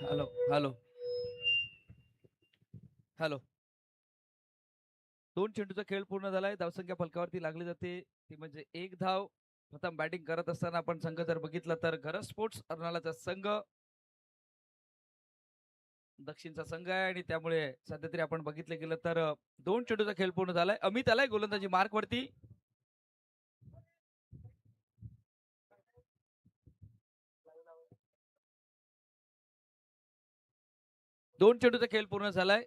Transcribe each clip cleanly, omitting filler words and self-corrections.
Hello hello hello. दोन चेंडूचा खेळ पूर्ण झालाय. धावसंख्या फलकावरती लागली जाते ती म्हणजे एक धाव. प्रथम बॅटिंग करत असताना आपण संघ जर बघितला तर घरज स्पोर्ट्स अर्नाळाचा संघ दक्षिणचा संघ आहे आणि त्यामुळे सध्या तरी आपण बघितलं गेलं तर दोन चेंडूचा खेळ पूर्ण झालाय. अमित आलाय गोलंदाजी मार्क वरती. दोन चेंडूचा खेळ पूर्ण झालाय.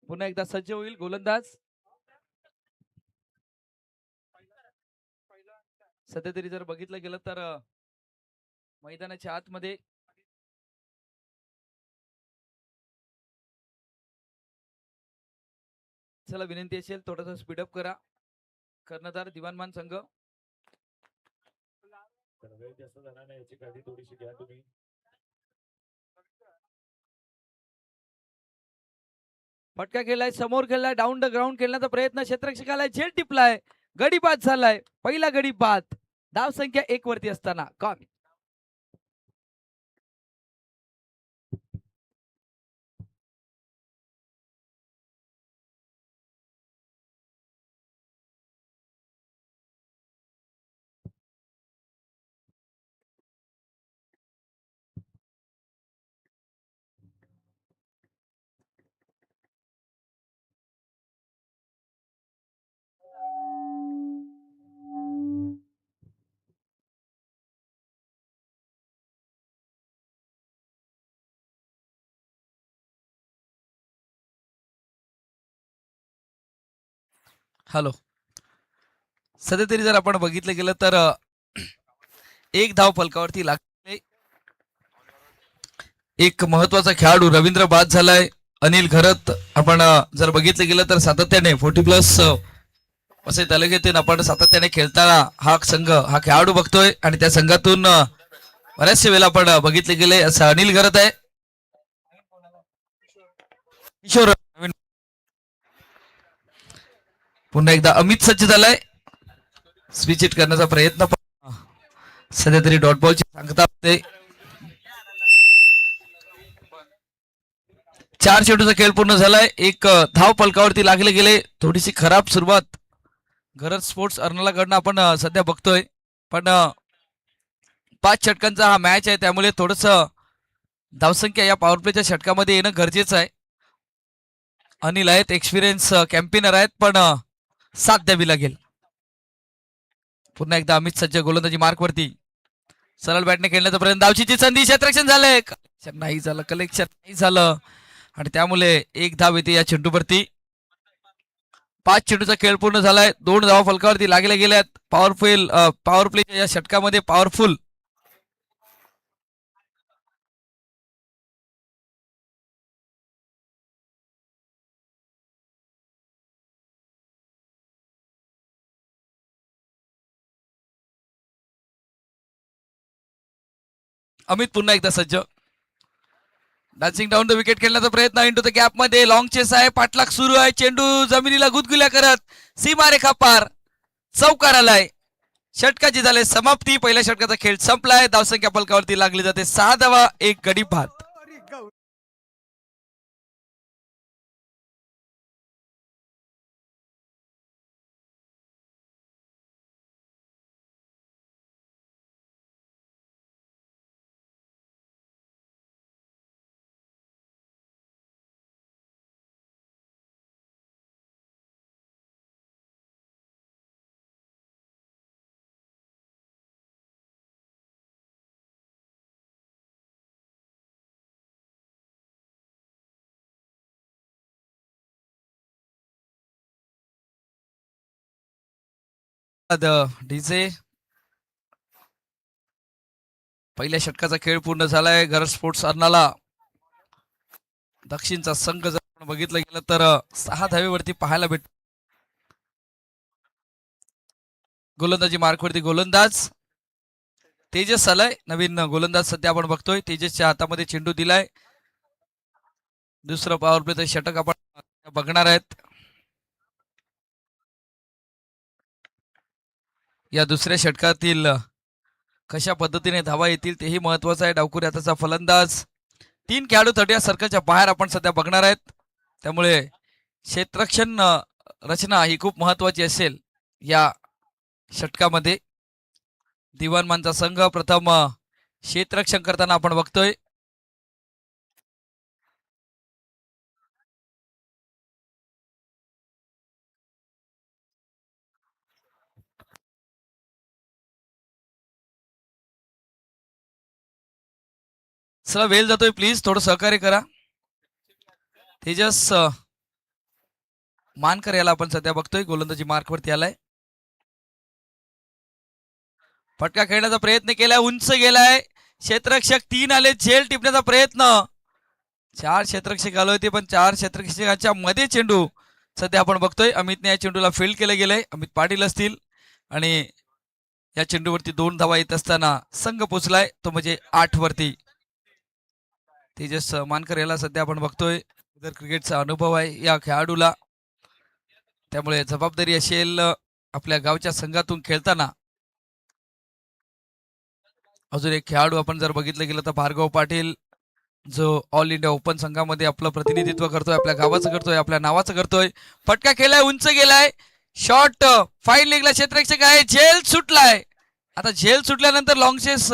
पुन्हा एकदा सज्ज होईल गोलंदाज. सध्या तरी जर बघितलं गेलं तर मैदानाच्या आतमध्ये चला विनंती असेल थोडासा स्पीडअप करा. कर्णधार दिवाणमान संघ. वेळ जास्त झाला नाही याची काळजी थोडीशी घ्या तुम्ही. फटका केलाय, समोर खेळलाय, डाऊन द ग्राउंड खेळण्याचा प्रयत्न क्षेत्ररक्षकाला झेल टिपलाय. गडी बाद झालाय. पहिला गडी बाद. धाव संख्या 1 वरती असताना कॉम. हॅलो. सध्या तरी जर आपण बघितलं गेलं तर एक धाव फलकावरती लागले. एक महत्वाचा खेळाडू रवींद्र बाद झालाय. अनिल घरत आपण जर बघितलं गेलं तर सातत्याने 40+ असे तालुक्यातून आपण सातत्याने खेळताना हा संघ हा खेळाडू बघतोय आणि त्या संघातून बऱ्याचशा वेळेला आपण बघितले गेले असं अनिल घरत आहे. किशोर पुन्हा एकदा अमित सज्ज झालाय. स्विच हिट करण्याचा प्रयत्न सध्या तरी डॉट बॉलची सांगता होते. 4 चेंडूचा खेळ पूर्ण झालाय. एक धाव फलकावरती लागले गेले. थोडीशी खराब सुरुवात घरज स्पोर्ट्स अर्नाळाकडनं आपण सध्या बघतोय. पण 5 षटकांचा हा मॅच आहे त्यामुळे थोडस धावसंख्या या पॉवर प्लेच्या षटकामध्ये येणं गरजेचं आहे. अनिल आहेत एक्सपिरियन्स कॅम्पेनर आहेत पण साथ द्यावी लागेल. पुन्हा एकदा अमित सज्ज गोलंदाजी मार्क वरती. सरळ बॅटने खेळण्याचा प्रयत्न. धावचीची संधी. क्षेत्ररक्षण झालंय. नाही झालं. कलेक्शन नाही झालं आणि त्यामुळे एक धाव येते या चेंडूवरती. 5 चेंडूचा खेळ पूर्ण झालाय. 2 धावा फलकावरती लागल्या गेल्यात. पॉवर प्लेच्या या षटकामध्ये पॉवरफुल अमित पुन्हा एकदा सज्ज. डान्सिंग डाऊन द विकेट खेळण्याचा प्रयत्न. इंटू द गॅप मध्ये लॉंग चेस आहे. पाठलाग सुरू आहे. चेंडू जमिनीला गुदगुल्या करत सीमारेखा पार चौकार आलाय. षटकाची झाले समाप्ती. पहिल्या षटकाचा खेळ संपलाय. धावसंख्या फलकावरती लागली जाते 6 धावा. एक गडी बाद. डीजे. पहिल्या षटकाचा खेळ पूर्ण झालाय. घरज स्पोर्ट्स अर्नाळा दक्षिणचा संघ जर आपण बघितलं गेलं तर 6 धावेवरती पाहायला भेट. गोलंदाजी मार्कवरती गोलंदाज तेजस आलाय. नवीन गोलंदाज सध्या आपण बघतोय. तेजसच्या हातामध्ये चेंडू दिलाय. दुसरं पॉवर प्लेचं षटक आपण बघणार आहेत. या दुसऱ्या षटकातील कशा पद्धतीने धावा येतील तेही महत्वाचं आहे. डावखुरी हाताचा फलंदाज 3 खेळाडू 30 सर्कलच्या बाहेर आपण सध्या बघणार आहेत, त्यामुळे क्षेत्ररक्षण रचना ही खूप महत्वाची असेल या षटकामध्ये. दिवाणमानचा संघ प्रथम क्षेत्ररक्षण करताना आपण बघतोय. चला वेळ जातोय, प्लीज थोडं सहकार्य करा. तेजस मानकर याला आपण सध्या बघतोय, गोलंदाजी मार्कवरती आलाय. फटका खेळण्याचा प्रयत्न केलाय, उंच गेलाय. क्षेत्ररक्षक 3 आले, झेल टिपण्याचा प्रयत्न. 4 क्षेत्ररक्षक आले होते, पण 4 क्षेत्ररक्षकांच्या मध्ये चेंडू सध्या आपण बघतोय. अमितने या चेंडूला फील्ड केलं गेलंय, अमित पाटील असतील, आणि या चेंडूवरती 2 धावा येत असताना संघ पोचलाय, तो म्हणजे 8 वरती. तेजस मानकर याला सध्या आपण बघतोय, क्रिकेटचा अनुभव आहे या खेळाडूला, त्यामुळे जबाबदारी असेल आपल्या गावच्या संघातून खेळताना. अजून एक खेळाडू आपण जर बघितलं गेलं तर भार्गव पाटील, जो ऑल इंडिया ओपन संघामध्ये आपलं प्रतिनिधित्व करतोय, आपल्या गावाचं करतोय, आपल्या नावाचं करतोय. फटका केलाय, उंच गेलाय, शॉट फाईन लेगला क्षेत्ररक्षक आहे, झेल सुटलाय. आता झेल सुटल्यानंतर लॉंग चेस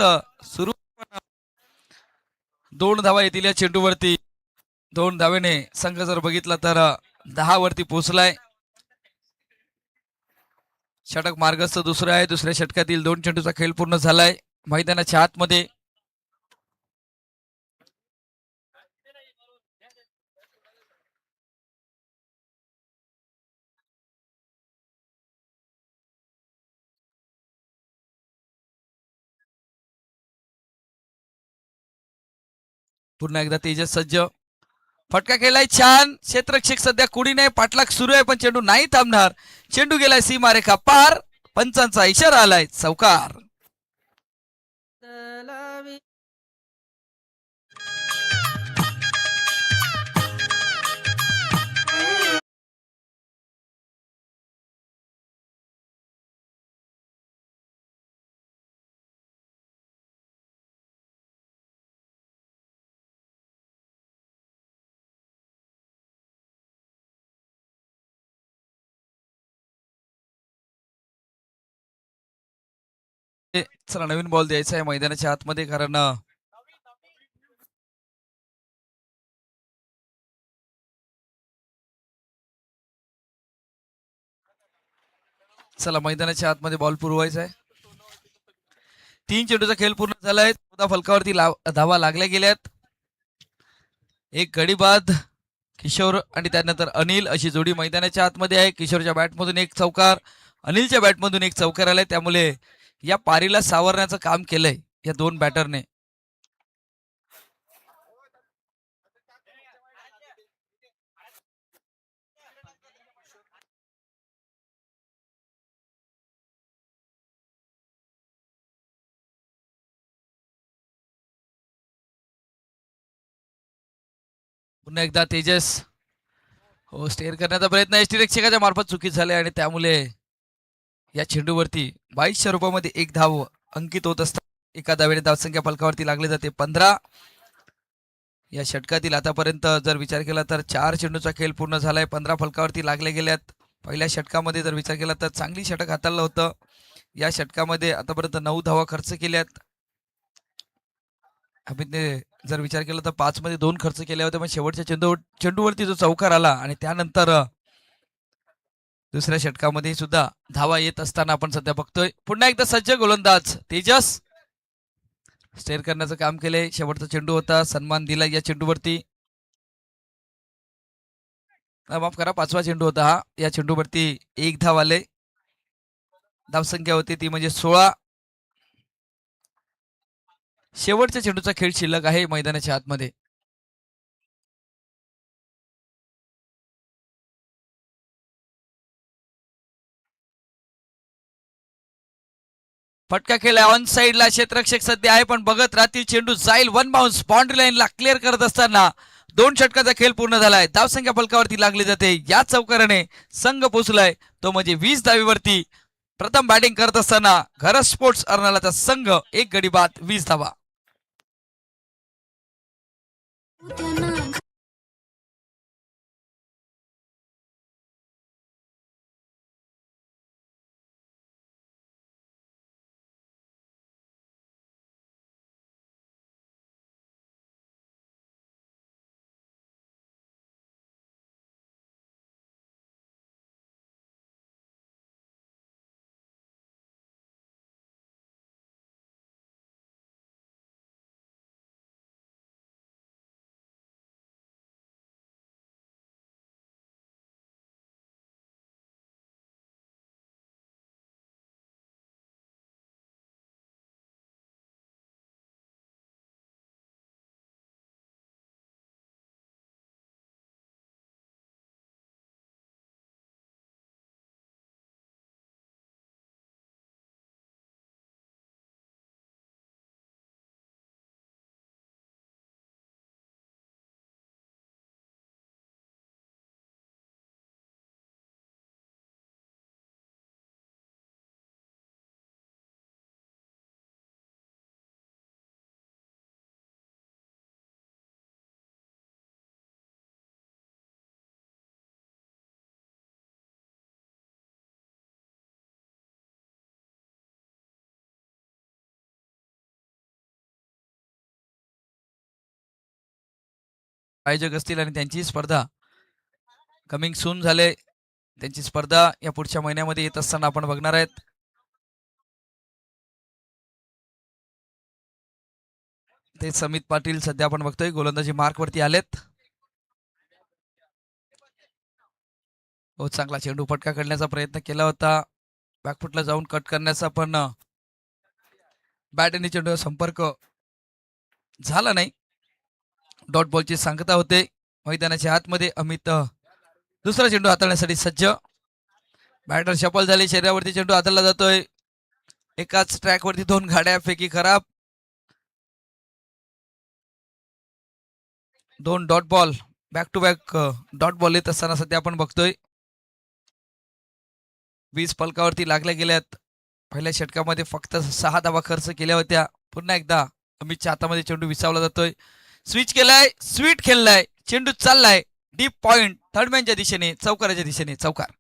सुरू. 2 धावा येतील या चेंडूवरती. 2 धावेने संघ जर बघितला तर 10 वरती पोहोचलाय. षटक मार्गस्थ दुसरं आहे. दुसऱ्या षटकातील 2 चेंडूचा खेळ पूर्ण झालाय. मैदानाच्या आतमध्ये पुन्हा एकदा तेजस सज्ज. फटका केलाय, छान. क्षेत्ररक्षक सध्या कुणी नाही, पाठलाग सुरू आहे, पण चेंडू नाही थांबणार. चेंडू गेलाय सीमारेखा पार. पंचांचा इशारा आलाय, चौकार. चला नवीन बॉल द्यायचा आहे मैदानाच्या आतमध्ये, कारण चला मैदानाच्या आतमध्ये बॉल पुरवायचा आहे. 3 चेंडूचा खेळ पूर्ण झालाय. 14 फलकावरती धावा लागल्या गेल्यात. एक गडी बाद किशोर आणि त्यानंतर अनिल अशी जोडी मैदानाच्या आतमध्ये आहे. किशोरच्या बॅटमधून एक चौकार, अनिलच्या बॅटमधून एक चौकार आलाय, त्यामुळे या पारीला सावरण्याचं काम केलंय या 2 बॅटरने. पुन्हा एकदा तेजस हो स्टेअर करण्याचा प्रयत्न यष्टीरक्षकाच्या मार्फत चुकीत झाले, आणि त्यामुळे या चेंडूवरती 2200 रुपयामध्ये 1 धाव अंकित होत असतात. एका धावेने धावसंख्या फलकावरती लागली जाते 15. या षटकातील आतापर्यंत जर विचार केला तर 4 चेंडूचा खेळ पूर्ण झालाय. 15 फलकावरती लागले गेल्यात. पहिल्या षटकामध्ये जर विचार केला तर चांगली षटक हाताळलं होतं. या षटकामध्ये आतापर्यंत 9 धावा खर्च केल्यात. अमितने जर विचार केला तर 5 मध्ये 2 खर्च केले होते, पण शेवटच्या चेंडूवरती जो चौकार आला, आणि त्यानंतर दुसऱ्या षटकामध्ये सुद्धा धावा येत असताना आपण सध्या बघतोय. पुन्हा एकदा सज्ज गोलंदाज तेजस स्टेअर करण्याचं काम केलंय. शेवटचा चेंडू होता, सन्मान दिला या चेंडूवरती. माफ करा, 5वा चेंडू होता हा. या चेंडूवरती 1 धाव आले. धावसंख्या होती ती म्हणजे 16. शेवटच्या चेंडूचा खेळ शिल्लक आहे मैदानाच्या आतमध्ये. फटका केला ऑन साइडला. क्षेत्ररक्षक सध्या आहे, पण बघत राहतील चेंडू जाईल वन बाउन्स. बाउंड्री लाईनला क्लिअर करत असताना 2 षटकाचा खेळ पूर्ण झालाय. धावसंख्या फलकावरती लागली जाते. या चौकाराने संघ पोहोचलाय, तो म्हणजे 20 धावीवरती. प्रथम बॅटिंग करत असताना घरस स्पोर्ट्स अर्नालाचा संघ 1 गडी बाद 20 धावा. आयोजक असतील आणि त्यांची स्पर्धा कमिंग सून झाले. त्यांची स्पर्धा या पुढच्या महिन्यामध्ये येत असताना आपण बघणार आहेत. ते समित पाटील सध्या आपण बघतोय गोलंदाजी मार्क वरती आलेत. बहुत चांगला चेंडू फटका काढण्याचा प्रयत्न केला होता. बॅकफुटला जाऊन कट करण्याचा पण बॅट आणि चेंडूवर संपर्क झाला नाही. डॉट बॉलची सांगता होते. मैदानाच्या आतमध्ये अमित दुसरा चेंडू हाताळण्यासाठी सज्ज. बॅटर शफल झाली. शरीरावरती चेंडू हाताळला जातोय. एकाच ट्रॅक वरती दोन गाड्या फेकी खराब. दोन dot ball back to back dot ball येत असताना सध्या आपण बघतोय. 20 फलकावरती लागल्या गेल्यात. पहिल्या षटकामध्ये फक्त 6 धावा खर्च केल्या होत्या. पुन्हा एकदा अमितच्या हातामध्ये चेंडू विसावला जातोय. स्विच केलाय. स्वीट खेळलाय. चेंडू चाललाय डीप पॉइंट थर्डमॅनच्या दिशेने, चौकाराच्या दिशेने. चौकार.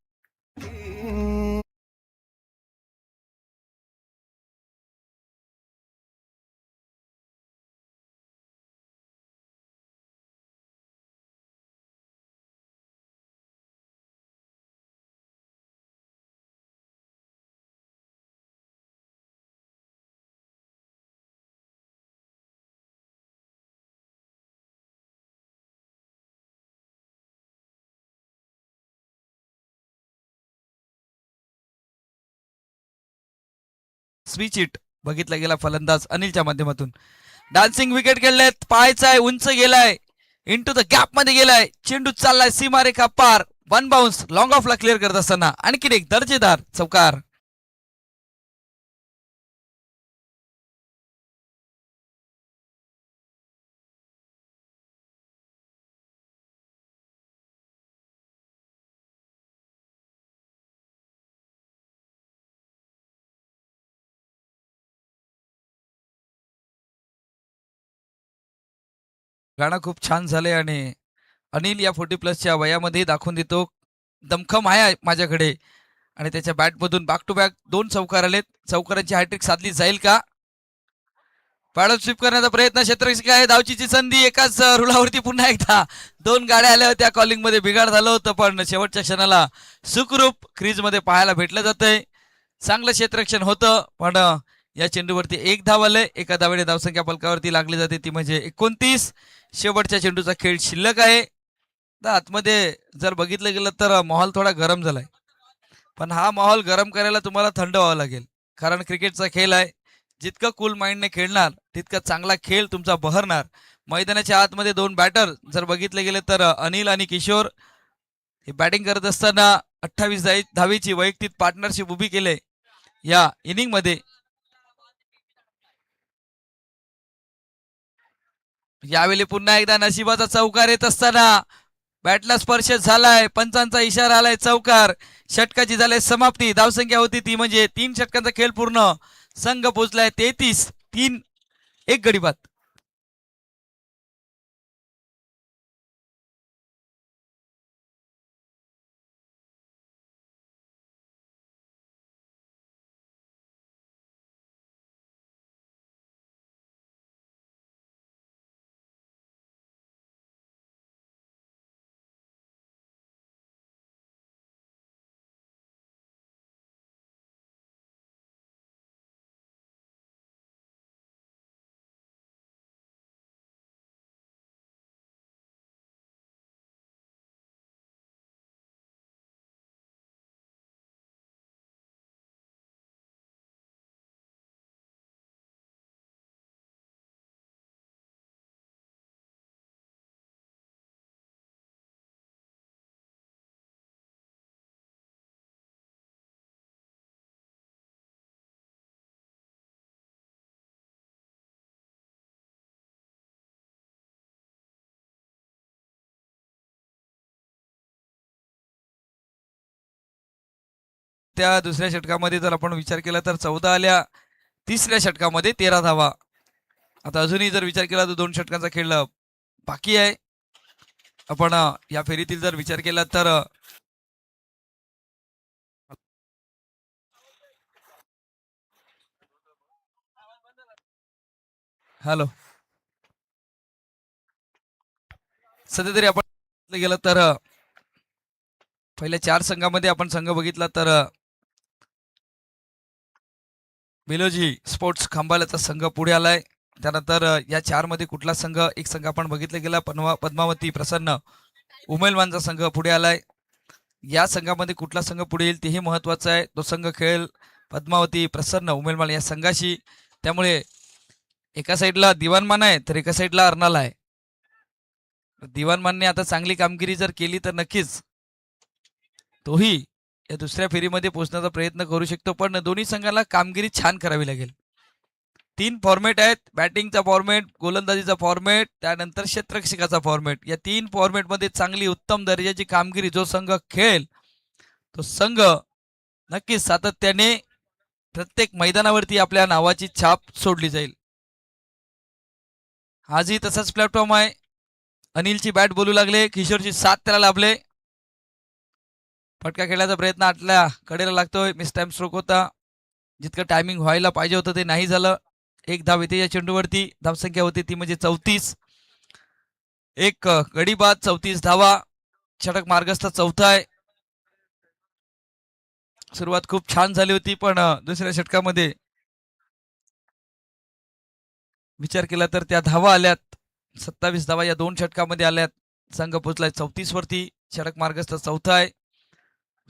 स्विच इट बघितला गेला फलंदाज अनिलच्या माध्यमातून. Dancing wicket खेळलेत. पायचाय उंच गेलाय. इंटू द गॅप मध्ये गेलाय. चेंडू चाललाय सीमारेखा पार. वन बाउन्स लॉंग ऑफला क्लिअर करत असताना आणखी एक दर्जेदार चौकार. गाणं खूप छान झालंय आणि अनिल या 40+ वयामध्ये दाखवून देतो दमखम आहे माझ्याकडे. आणि त्याच्या बॅटमधून बॅक टू बॅक 2 चौकार आलेत. चौकारांची हॅट्रिक साधली जाईल का? पॅडल स्वीप करण्याचा प्रयत्न. क्षेत्ररक्षक आहे. धावचीची संधी. एकाच रुलावरती पुन्हा एकदा 2 गाड्या आल्या होत्या. कॉलिंग मध्ये बिघाड झालं होतं पण शेवटच्या क्षणाला सुखरूप क्रीज मध्ये पाहायला भेटलं जातंय. चांगलं क्षेत्ररक्षण होतं पण या चेंडूवरती 1 धाव आले. एका धावेने धावसंख्या फलकावरती लागली जाते ती म्हणजे 29. शेवटच्या चेंडूचा खेळ शिल्लक आहे. आतमध्ये जर बघितलं गेलं तर माहोल थोडा गरम झालाय. पण हा माहोल गरम करायला तुम्हाला थंड व्हावं लागेल. कारण क्रिकेटचा खेळ आहे. जितकं कूल माइंडने खेळणार तितका चांगला खेळ तुमचा बहरणार. मैदानाच्या आतमध्ये 2 बॅटर जर बघितले गेले तर अनिल आणि किशोर हे बॅटिंग करत असताना 28 धावेची वैयक्तिक पार्टनरशिप उभी केले या इनिंग मध्ये. यावेळी पुन्हा एकदा नशिबाचा चौकार येत असताना बॅटला स्पर्श झालाय. पंचांचा इशारा आलाय. चौकार. षटकाची झालाय समाप्ती. धावसंख्या होती ती म्हणजे 3 षटकांचा खेळ पूर्ण. संघ पोहोचलाय 33. 3 एक गडी बाद. होत्या दुसऱ्या षटकामध्ये जर आपण विचार केला तर 14 आल्या, तिसऱ्या षटकामध्ये 13 धावा. आता अजूनही जर विचार केला तर 2 षटकांचा खेळ बाकी आहे. आपण या फेरीतील जर विचार केला तर हॅलो, सध्या तरी आपण गेलं तर पहिल्या 4 संघामध्ये आपण संघ बघितला तर बिलोजी स्पोर्ट्स खंबाल्याचा संघ पुढे आलाय. त्यानंतर या 4 मध्ये कुठला संघ, एक संघ आपण बघितला गेला पद्मावती प्रसन्न उमेलवानचा संघ पुढे आलाय. या संघामध्ये कुठला संघ पुढे येईल तेही महत्वाचं आहे. तो संघ खेळेल पद्मावती प्रसन्न उमेलवान या संघाशी. त्यामुळे एका साईडला दिवाणमान आहे तर एका साईडला अर्नाल आहे. दिवाणमानने आता चांगली कामगिरी जर केली तर नक्कीच तोही या दुसऱ्या फेरीमध्ये पोहोचण्याचा प्रयत्न करू शकतो. पण दोन्ही संघाला कामगिरी छान करावी लागेल. 3 फॉर्मॅट आहेत, बॅटिंगचा फॉर्मॅट, गोलंदाजीचा फॉर्मॅट, त्यानंतर क्षेत्ररक्षकाचा फॉर्मॅट. या 3 फॉर्मॅटमध्ये चांगली उत्तम दर्जाची कामगिरी जो संघ खेळेल तो संघ नक्कीच सातत्याने प्रत्येक मैदानावरती आपल्या नावाची छाप सोडली जाईल. आजही तसाच प्लॅटफॉर्म आहे. अनिलची बॅट बोलू लागले, किशोरची साथ त्याला लाभले. फटका खेळण्याचा प्रयत्न आतल्या कडेला लागतोय. मिस टाइम स्ट्रोक होता. जितकं टायमिंग व्हायला पाहिजे होतं ते नाही झालं. एक धाव येते या चेंडूवरती. धावसंख्या होती ती म्हणजे 34. एक गडी बाद, 34 धावा. षटक मार्गस्थ चौथा आहे. सुरुवात खूप छान झाली होती पण दुसऱ्या षटकामध्ये विचार केला तर त्या धावा आल्यात. 27 धावा या 2 षटकामध्ये आल्यात. संघ पोहोचलाय 34 वरती. षटक मार्गस्थ चौथा आहे.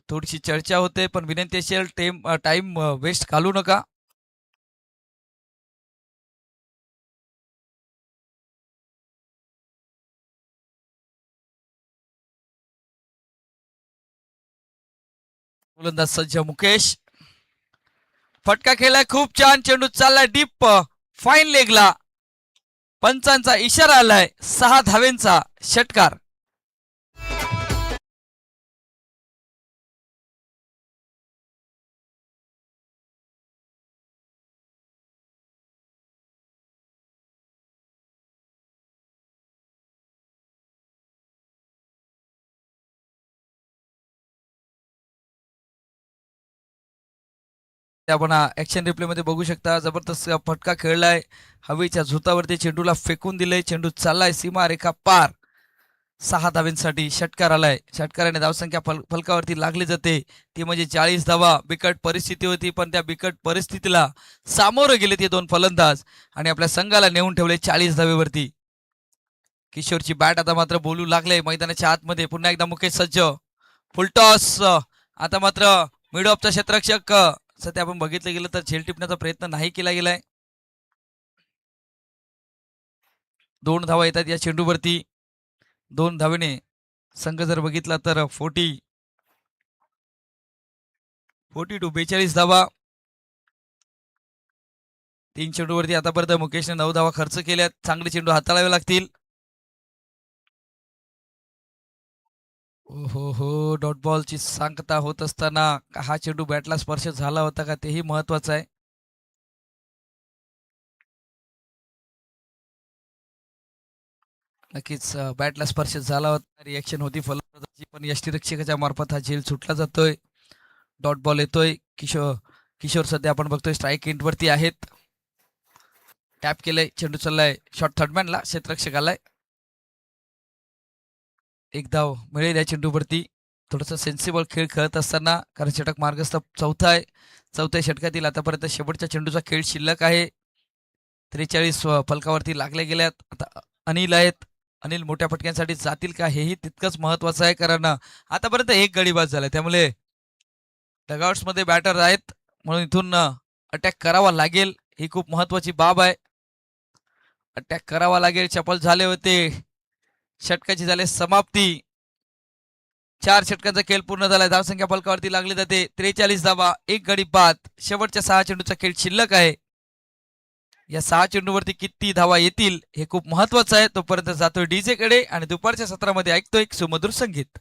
थोडीशी चर्चा होते पण विनंती असेल टाइम वेस्ट घालू नका. गोलंदाज सज्ज मुकेश. फटका खेळलाय खूप छान. चेंडू चाललाय डीप फाईन लेगला. पंचांचा इशारा आलाय. 6 धावेंचा षटकार. आपण ऍक्शन रिप्ले मध्ये बघू शकता. जबरदस्त फटका खेळलाय. हवेच्या झोतावरती चेंडूला फेकून दिले. चेंडू चाललाय सीमा रेखा पार. 6 धावेंसाठी षटकार आलाय. षटकाराने धावसंख्या फलकावरती लागली जाते ती म्हणजे 40 धावा. बिकट परिस्थिती होती पण त्या बिकट परिस्थितीला सामोरे गेले ते 2 फलंदाज आणि आपल्या संघाला नेऊन ठेवले 40 धावेवरती. किशोरची बॅट आता मात्र बोलू लागले मैदानाच्या आतमध्ये. पुन्हा एकदा मुकेश सज्ज. फुलटॉस. आता मात्र मिड ऑफचा क्षेत्ररक्षक सध्या आपण बघितलं गेलं तर झेल टिपण्याचा प्रयत्न नाही केला गेलाय. 2 धावा येतात या चेंडूवरती. 2 धावेने संघ जर बघितला तर 40 टू 42 धावा. 3 चेंडूवरती आतापर्यंत मुकेशने 9 धावा खर्च केल्यात. चांगले चेंडू हाताळावे लागतील. हो डॉट बॉलची सांगता होत असताना हा चेंडू बॅटला स्पर्श झाला होता का तेही महत्वाचं आहे. नक्कीच बॅटला स्पर्श झाला होता. रिएक्शन होती फलंदाजाची पण यष्टीरक्षकाच्या मार्फत हा झेल सुटला जातोय. डॉट बॉल येतोय. किशोर सध्या आपण बघतोय स्ट्राईक एंडवरती आहेत. टॅप केलंय. चेंडू चाललाय शॉर्ट थर्डमॅनला. क्षेत्ररक्षक आलाय. एक धाव मिळेल या चेंडूवरती. थोडंसं सेन्सिबल खेळ खेळत असताना कारण षटक मार्गस्थ चौथा आहे. 4थ्या षटकातील आतापर्यंत शेवटच्या चेंडूचा खेळ शिल्लक आहे. 43 फलकावरती लागले गेल्यात. आता अनिल आहेत. अनिल मोठ्या फटक्यांसाठी जातील का हेही तितकंच महत्वाचं आहे कारण आतापर्यंत एक गडी बाद झालाय. त्यामुळे डगआउट्स मध्ये बॅटर आहेत म्हणून इथून अटॅक करावा लागेल. ही खूप महत्वाची बाब आहे. अटॅक करावा लागेल. चपल झाले होते. षटकाची झाले समाप्ती. 4 षटकांचा खेळ पूर्ण झालाय. धावसंख्या फलकावरती लागली जाते 43 धावा. एक गडी बाद. शेवटच्या 6 चेंडूचा खेळ शिल्लक आहे. या 6 चेंडूवरती किती धावा येतील हे खूप महत्वाचं आहे. तोपर्यंत जातोय डीजे कडे आणि दुपारच्या सत्रामध्ये ऐकतोय सुमधुर संगीत.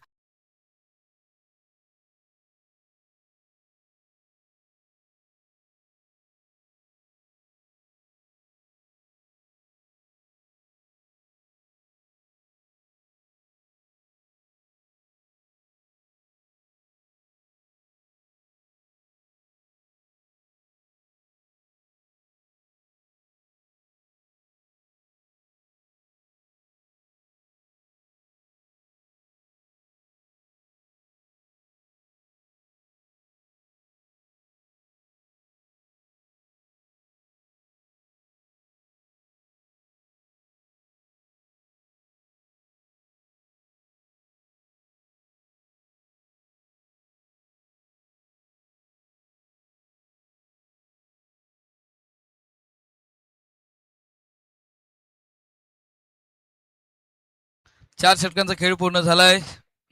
4 षटकांचा खेळ पूर्ण झालाय.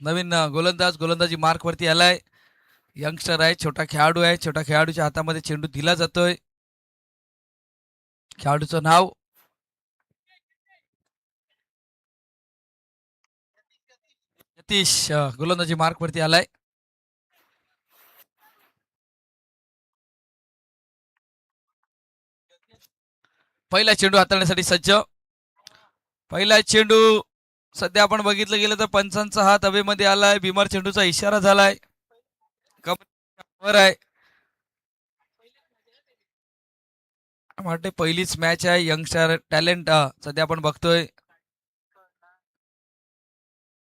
नवीन गोलंदाजी मार्क वरती आलाय. यंगस्टर आहे, छोटा खेळाडू आहे. छोटा खेळाडूच्या हातामध्ये चेंडू दिला जातोय. खेळाडूचं नाव यतीश गोलंदाजी मार्क वरती आलाय. पहिला चेंडू हाताळण्यासाठी सज्ज. पहिला चेंडू सध्या आपण बघितलं गेलं तर पंचांचा हात हवेमध्ये आलाय. बिमार चेंडूचा इशारा झालाय. वर आहे. वाटते पहिलीच मॅच आहे. यंगस्टर टॅलेंट सध्या आपण बघतोय.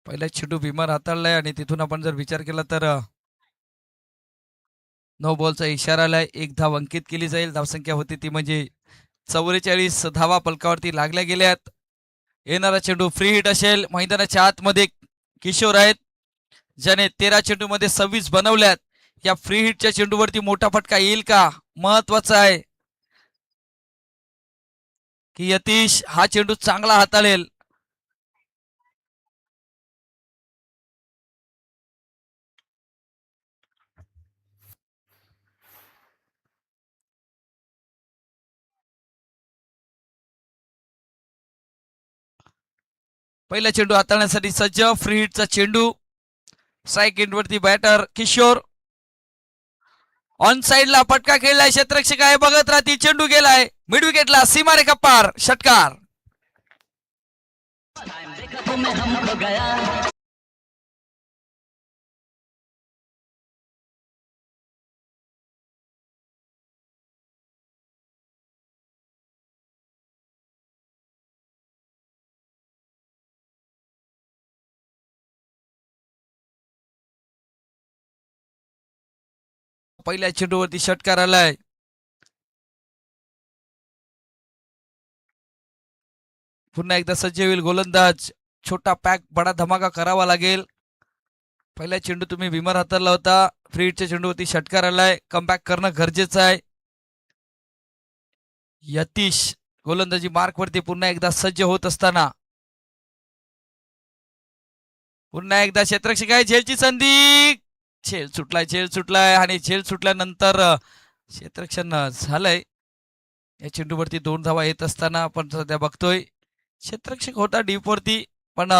पहिला चेंडू बिमार हाताळलाय आणि तिथून आपण जर विचार केला तर नो बॉलचा इशारा आलाय. एक धाव अंकित केली जाईल. धावसंख्या होती ती म्हणजे 44 धावा पलकावरती लागल्या गेल्यात. येणारा चेंडू फ्री हिट असेल. मैदानाच्या आतमध्ये किशोर आहेत ज्याने 13 चेंडू मध्ये 26 बनवल्यात. या फ्री हिटच्या चेंडूवरती मोठा फटका येईल का? महत्वाचा आहे की यतीश हा चेंडू चांगला हाताळेल. पहिला चेंडू हाताळण्यासाठी सज्ज. फ्री हिटचा चेंडू. स्ट्राईक एंडवरती बॅटर किशोर. ऑन साइडला फटका खेळलाय. क्षेत्ररक्षक आहे बघत राहतील. चेंडू गेलाय मिड विकेटला. सीमारेखा पार. षटकार. पहिल्या चेंडूवरती षटकार आलाय. पुन्हा एकदा सज्ज होईल गोलंदाज. छोटा पॅक बडा धमाका करावा लागेल. पहिला चेंडू तुम्ही विमर हाताळला होता. फ्री हिटच्या चेंडूवरती षटकार आलाय. कमबॅक करणं गरजेचं आहे. यतीश गोलंदाजी मार्क वरती पुन्हा एकदा सज्ज होत असताना पुन्हा एकदा क्षेत्ररक्षक आहे. झेलची संधी. झेल सुटलाय आणि झेल सुटल्यानंतर क्षेत्ररक्षण झालंय. या चेंडूवरती 2 धावा येत असताना आपण सध्या बघतोय क्षेत्ररक्षक होता डीप वरती पण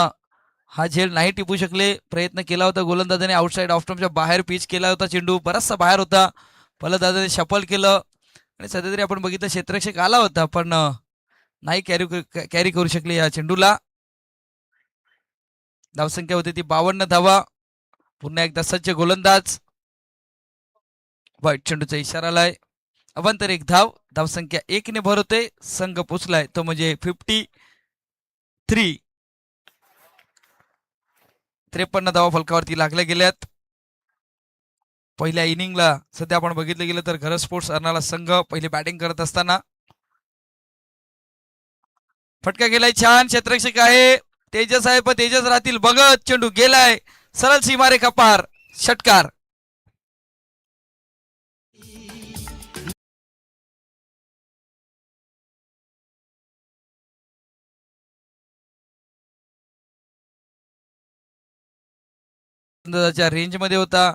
हा झेल नाही टिपू शकले. प्रयत्न केला होता गोलंदाजाने. आउटसाइड ऑफ स्टंपच्या बाहेर पिच केला होता. चेंडू बराचसा बाहेर होता. फलंदाजाने शफल केलं आणि सध्या तरी आपण बघितलं क्षेत्ररक्षक आला होता पण नाही कॅरी करू शकले या चेंडूला. धावसंख्या होती ती 52 धावा. पुन्हा एकदा सज्ज गोलंदाज. वाईट चेंडूचा इशारा आलाय. अवंतर एक धाव. धावसंख्या 1 ने भर होते. संघ पोचलाय तो म्हणजे 53. 53 धावा फलकावरती लागल्या गेल्यात. पहिल्या इनिंगला सध्या आपण बघितलं गेलं तर घर स्पोर्ट्स अर्नाळा संघ पहिली बॅटिंग करत असताना फटका गेलाय. छान क्षेत्ररक्षक आहे. तेजस आहे पण तेजस राहतील बघत. चेंडू गेलाय सरळ सीमारेखा पार. षटकार. रेंज मध्ये होता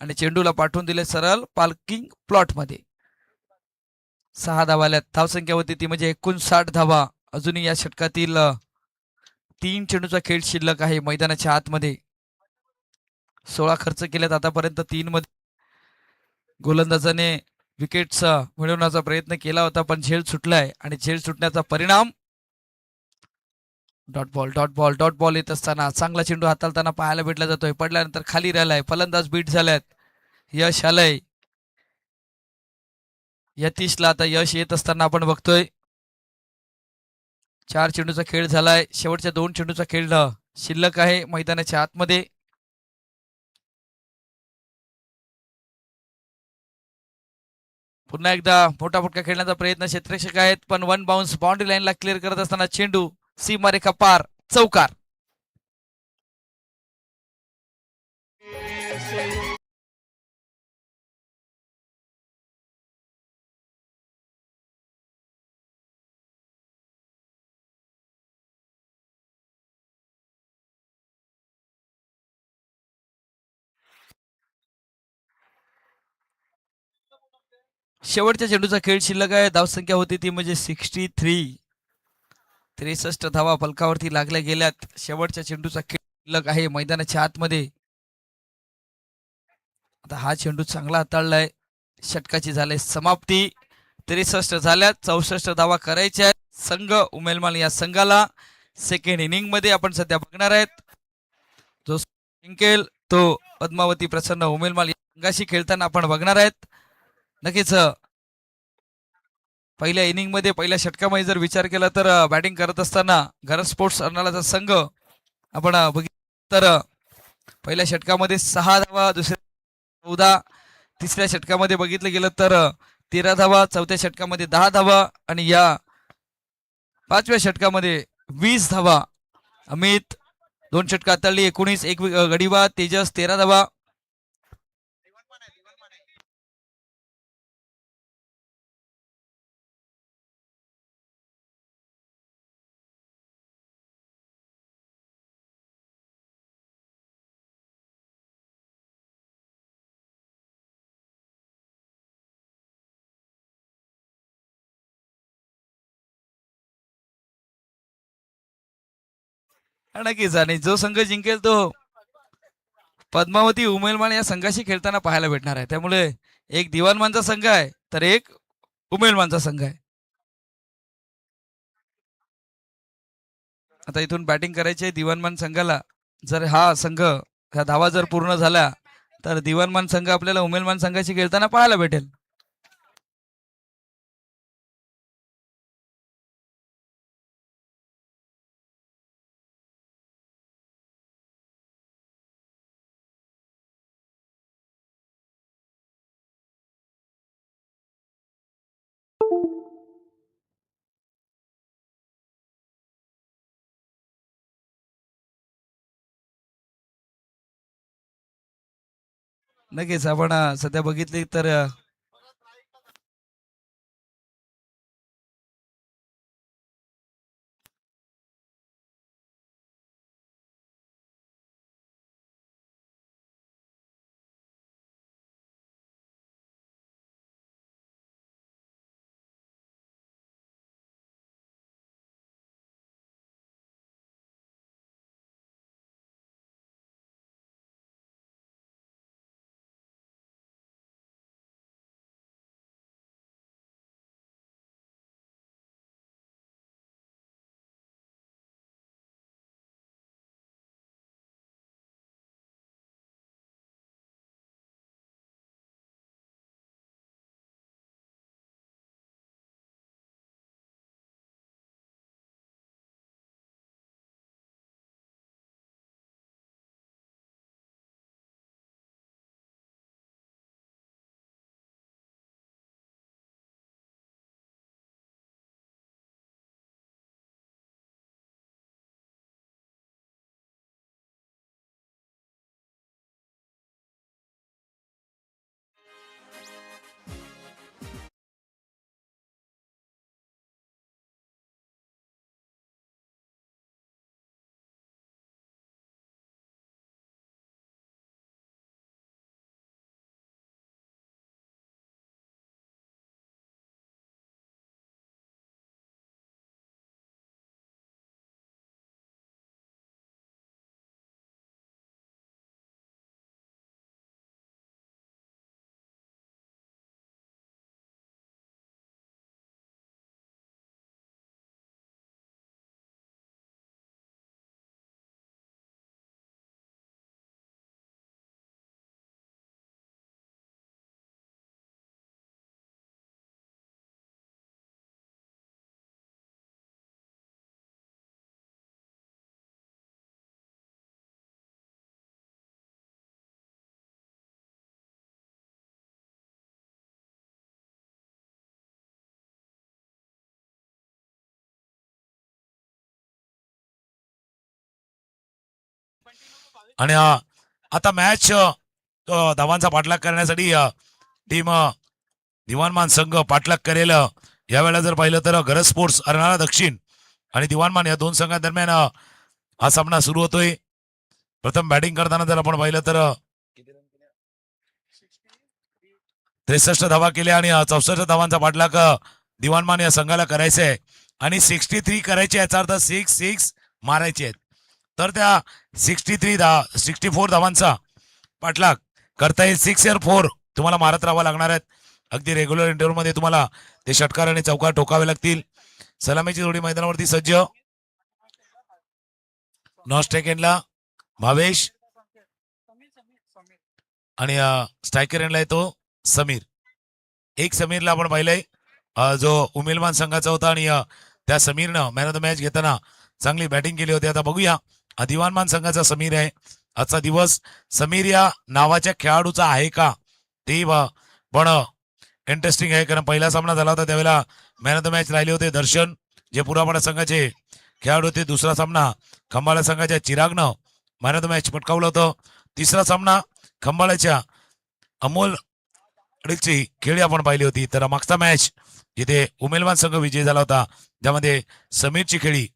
आणि चेंडूला पाठवून दिले सरळ पार्किंग प्लॉट मध्ये. 6 धावा आल्यात. धावसंख्या होती ती म्हणजे 59 धावा. अजूनही या षटकातील 3 चेंडूचा खेळ शिल्लक आहे. मैदानाच्या आतमध्ये 16 खर्च केल्यात आतापर्यंत. 3 मध्ये गोलंदाजाने विकेट्स मिळवण्याचा प्रयत्न केला होता पण झेल सुटलाय आणि झेल सुटण्याचा परिणाम डॉट बॉल येत असताना चांगला चेंडू हाताळताना पाहायला भेटला जातोय. पडल्यानंतर खाली राहिलाय. फलंदाज बीट झाल्यात. यश आलंय. यतीशला आता यश येत असताना आपण बघतोय. 4 चेंडूचा खेळ झालाय. शेवटच्या 2 चेंडूचा खेळ शिल्लक आहे मैदानाच्या आतमध्ये. पुन्हा एकदा मोठा फटका खेळण्याचा प्रयत्न क्षेत्ररक्षक आहेत पण 1 बाउन्स बाउंड्री लाईनला क्लिअर करत असताना चेंडू सीमारेखा पार. चौकार. शेवटच्या चेंडूचा खेळ शिल्लक आहे. धावसंख्या होती ती म्हणजे 63. 63 धावा फलकावरती लागल्या गेल्यात. शेवटच्या चेंडूचा खेळ शिल्लक आहे मैदानाच्या आतमध्ये. आता हा चेंडू चांगला हाताळलाय. षटकाची झाले समाप्ती. 63 झाल्यात. 64 धावा करायच्या आहेत संघ उमेलमाल या संघाला. सेकंड इनिंग मध्ये आपण सध्या बघणार आहेत. जो जिंकेल तो पद्मावती प्रसन्न उमेलमाल या संघाशी खेळताना आपण बघणार आहेत. नक्कीच पहिल्या इनिंग मध्ये पहिल्या षटकामध्ये जर विचार केला तर बॅटिंग करत असताना गरज स्पोर्ट्स अर्नाळाचा संघ आपण बघितलं तर पहिल्या षटकामध्ये 6 धावा, दुसऱ्या 14, तिसऱ्या षटकामध्ये बघितलं गेलं तर 13 धावा, चौथ्या षटकामध्ये 10 धावा आणि या पाचव्या षटकामध्ये 20 धावा. अमित 2 षटका हाताळली, 19, एक गडीबा. तेजस 13 धावा. नक्कीच आणि जो संघ जिंकेल तो पद्मावती उमेलमान या संघाशी खेळताना पाहायला भेटणार आहे. त्यामुळे एक दिवाणमानचा संघ आहे तर एक उमेलमानचा संघ आहे. आता इथून बॅटिंग करायची आहे दिवाणमान संघाला. जर हा संघ ह्या धावा जर पूर्ण झाल्या तर दिवाणमान संघ आपल्याला उमेलमान संघाशी खेळताना पाहायला भेटेल. नक्कीच आपण सध्या बघितली तर आणि आता मॅच धावांचा पाठलाग करण्यासाठी टीम दिवाणमान संघ पाठलाग करेल. यावेळेला जर पाहिलं तर गरज स्पोर्ट्स अर्नाळा दक्षिण आणि दिवाणमान या दोन संघांदरम्यान हा सामना सुरू होतोय. प्रथम बॅटिंग करताना जर आपण पाहिलं तर 63 धावा केल्या आणि 64 धावांचा पाठलाग दिवाणमान या संघाला करायचा आहे आणि 63 करायचे याचा अर्थ 6 मारायचे आहेत. तर त्या 64 धावांचा पाठलाग करता येईल. 6 or 4 तुम्हाला मारत राहावं लागणार आहेत. अगदी रेग्युलर इंटरव्ह्यू मध्ये तुम्हाला ते षटकार आणि चौकार ठोकावे लागतील. सलामीची जोडी मैदानावरती सज्ज. नॉस्ट्रेक एंडला भावेश आणि स्ट्रायकर एंडला येतो समीर. एक समीरला आपण पाहिलंय जो उमेलमान संघाचा होता आणि त्या समीरनं मॅन ऑफ द मॅच घेताना चांगली बॅटिंग केली होती. आता बघूया दिवाणमान संघाचा समीर आहे. आजचा दिवस समीर या नावाच्या खेळाडूचा आहे का ते पण इंटरेस्टिंग आहे, कारण पहिला सामना झाला होता त्यावेळेला मॅन ऑफ द मॅच राहिले होते दर्शन जे पुरापाडा संघाचे खेळाडू होते. दुसरा सामना खंबाळा संघाच्या चिरागनं मॅन ऑफ द मॅच पटकावलं होतं. तिसरा सामना खंबाळ्याच्या अमोल ची खेळी आपण पाहिली होती. तर मागचा मॅच जिथे उमेलमान संघ विजयी झाला होता ज्यामध्ये समीरची खेळी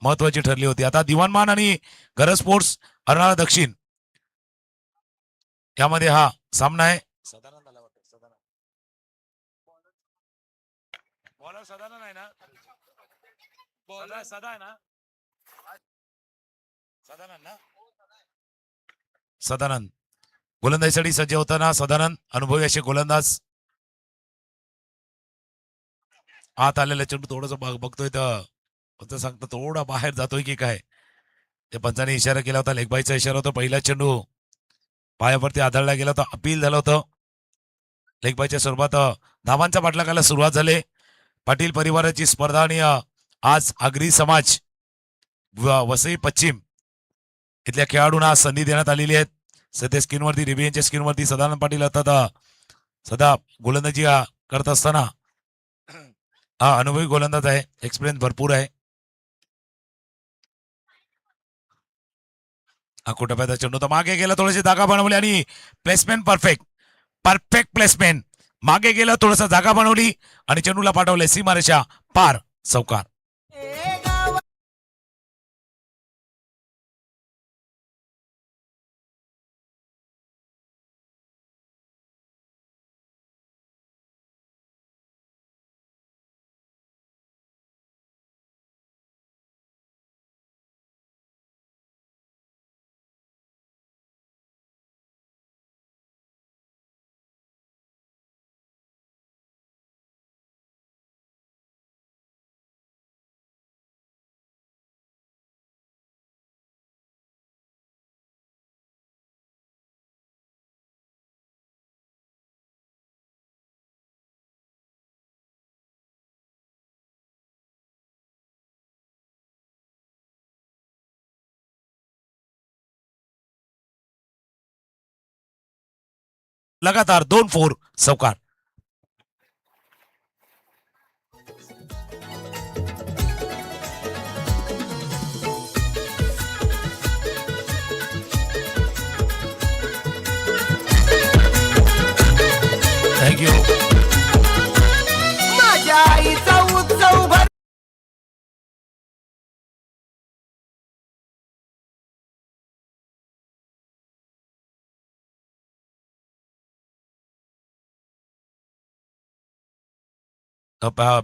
महत्वाची ठरली होती. आता दिवाणमान आणि गरज स्पोर्ट्स अर्नाळा दक्षिण यामध्ये हा सामना आहे. बॉलर सदानंद आहे ना, बॉलर सदा आहे ना, सदानंद गोलंदाजीसाठी सज्ज होताना सदानंद अनुभवी असे गोलंदाज. आत आलेला चेंडू थोडस बघतोय तर सांगतो थोडा बाहेर जातोय की काय. ते पंचाने इशारा केला होता, लेगबाईचा इशारा होता. पहिला चेंडू पायावरती आदळला गेला होता, अपील झालं होतं. लेगबाईच्या स्वरूपात धावांच्या पाठलागाला सुरुवात झाली. पाटील परिवाराची स्पर्धा आणि आज आगरी समाज वसई पश्चिम इथल्या खेळाडूंना आज संधी देण्यात आलेली आहेत. सध्या स्क्रीनवरती रिबियनच्या स्क्रीनवरती सदानंद पाटील आता सदा गोलंदाजी करत असताना हा अनुभवी गोलंदाज आहे, एक्सपिरियन्स भरपूर आहे. हा कुठं चेंडू तर मागे गेला, थोडीशी जागा बनवली आणि प्लेसमेंट परफेक्ट प्लेसमेंट. मागे गेलं, थोडस जागा बनवली आणि चेंडूला पाठवले सीमारेषा पार, चौकार. लगातार 2-4 चौकार. थँक्यू. माझ्या आईचा उत्सव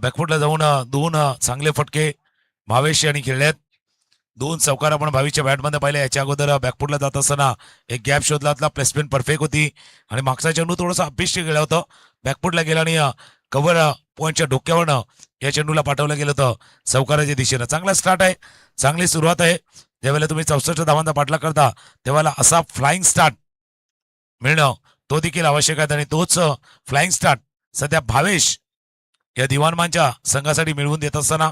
बॅकफुटला जाऊन दोन चांगले फटके भावेश यांनी खेळलेत. 2 चौकार आपण भावीच्या बॅटमध्ये पाहिले. याच्या अगोदर बॅकफुटला जात असताना एक गॅप शोधला, प्लेसमेंट परफेक्ट होती आणि मागचा चेंडू थोडासा अपेक्ष गेला होता, बॅकफुटला गेला आणि कव्हर पॉईंटच्या डोक्यावरनं या चेंडूला पाठवलं गेलं होतं चौकाराच्या दिशेनं. चांगला स्टार्ट आहे, चांगली सुरुवात आहे. ज्यावेळेला तुम्ही 64 धावांचा पाठलाग करता तेव्हा असा फ्लाइंग स्टार्ट मिळणं तो देखील आवश्यक आहे आणि तोच फ्लाइंग स्टार्ट सध्या भावेश या दिवाणमानच्या संघासाठी मिळवून देत असताना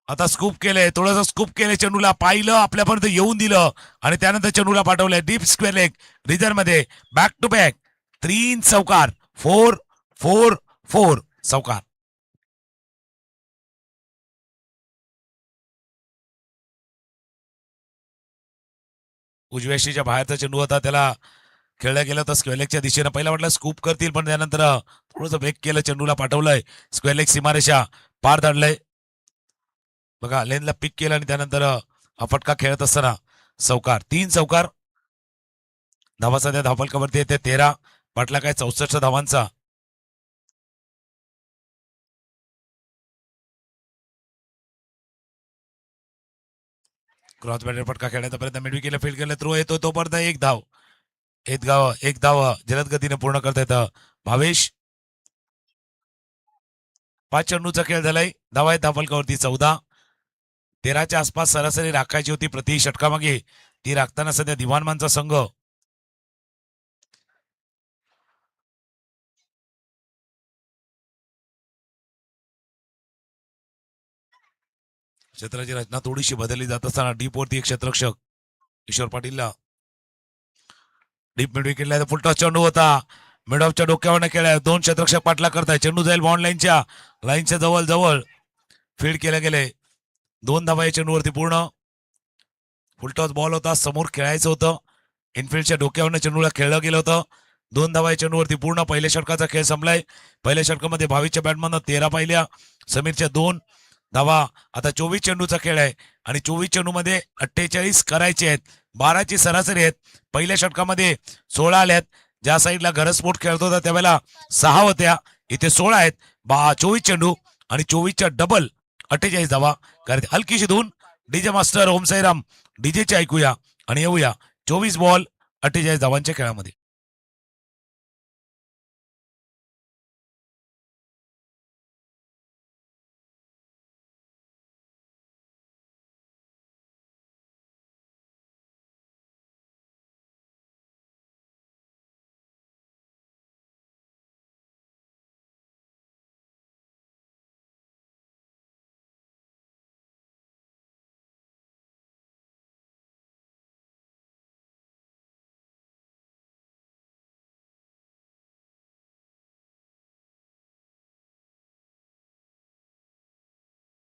आता स्कूप केलंय, थोडंसं स्कूप केलंय, चेंडूला पाहिलं, आपल्यापर्यंत येऊन दिलं आणि त्यानंतर चेंडूला पाठवलंय डीप स्क्वेअर लेग रिझर्व मध्ये. बॅक टू बॅक 3 चौकार, 4-4-4 चौकार. उजव्याशीच्या बाहेरचा चेंडू होता, त्याला खेळला गेला होता स्क्वेअर लेगच्या दिशेनं. पहिला वाटलं स्कूप करतील पण त्यानंतर थोडंसं ब्रेक केलं, चेंडूला पाठवलंय स्क्वेअर लेग सीमारेषा पार धाडलंय. बघा लेनला पिक केलं आणि त्यानंतर हा फटका खेळत असताना चौकार. 3 चौकार धावा सध्या धावफलकावरती येते 13. पाटला काय 64 धावांचा. क्रॉस बॅटर फटका खेळण्याचा प्रयत्न मिडवी केला, फील्ड केला, थ्रो येतो तोपर्यंत एक धाव जलद गतीने पूर्ण करता येतं. भावेश 5 चेंडूचा खेळ झालाय. धावा आहेत धावफलकावरती 14. 13च्या आसपास सरासरी राखायची होती प्रति षटकामागे. ती राखताना सध्या दिवाणमानचा संघ क्षेत्राची रचना थोडीशी बदलली जात असताना डीप वरती एक क्षेत्ररक्षक किशोर पाटीलला डीप मिड विकेटला फुल टॉस चेंडू होता. मिड ऑफच्या डोक्यावर खेळाय. 2 क्षेत्ररक्षक पाठला करताय. चेंडू जाईल बॉन्ड लाईनच्या जवळ जवळ फील्ड केले गेले. 2 धावा या चेंडूवरती पूर्ण. फुल टॉस बॉल होता, समोर खेळायचं होतं. इनफिल्डच्या डोक्यावरनं चेंडूला खेळलं गेलं होतं. 2 धावा या चेंडूवरती पूर्ण. पहिल्या षटकाचा खेळ संपलाय. पहिल्या षटकामध्ये 22च्या बॅटमधनं 13 पाहिल्या, समीरच्या 2 धावा. आता 24 चेंडूचा खेळ आहे आणि 24 चेंडूमध्ये 48 करायचे आहेत. 12ची सरासरी आहेत. पहिल्या षटकामध्ये 16 आल्यात. ज्या साईडला घरस्फोट खेळत होता त्यावेळेला 6 होत्या, इथे 16 आहेत. 24 चेंडू आणि 24च्या डबल 48 धावा करत. हलकीशी धून डीजे मास्टर ओम साईराम डीजेचे ऐकूया आणि येऊया 24 बॉल 48 धावांच्या खेळामध्ये.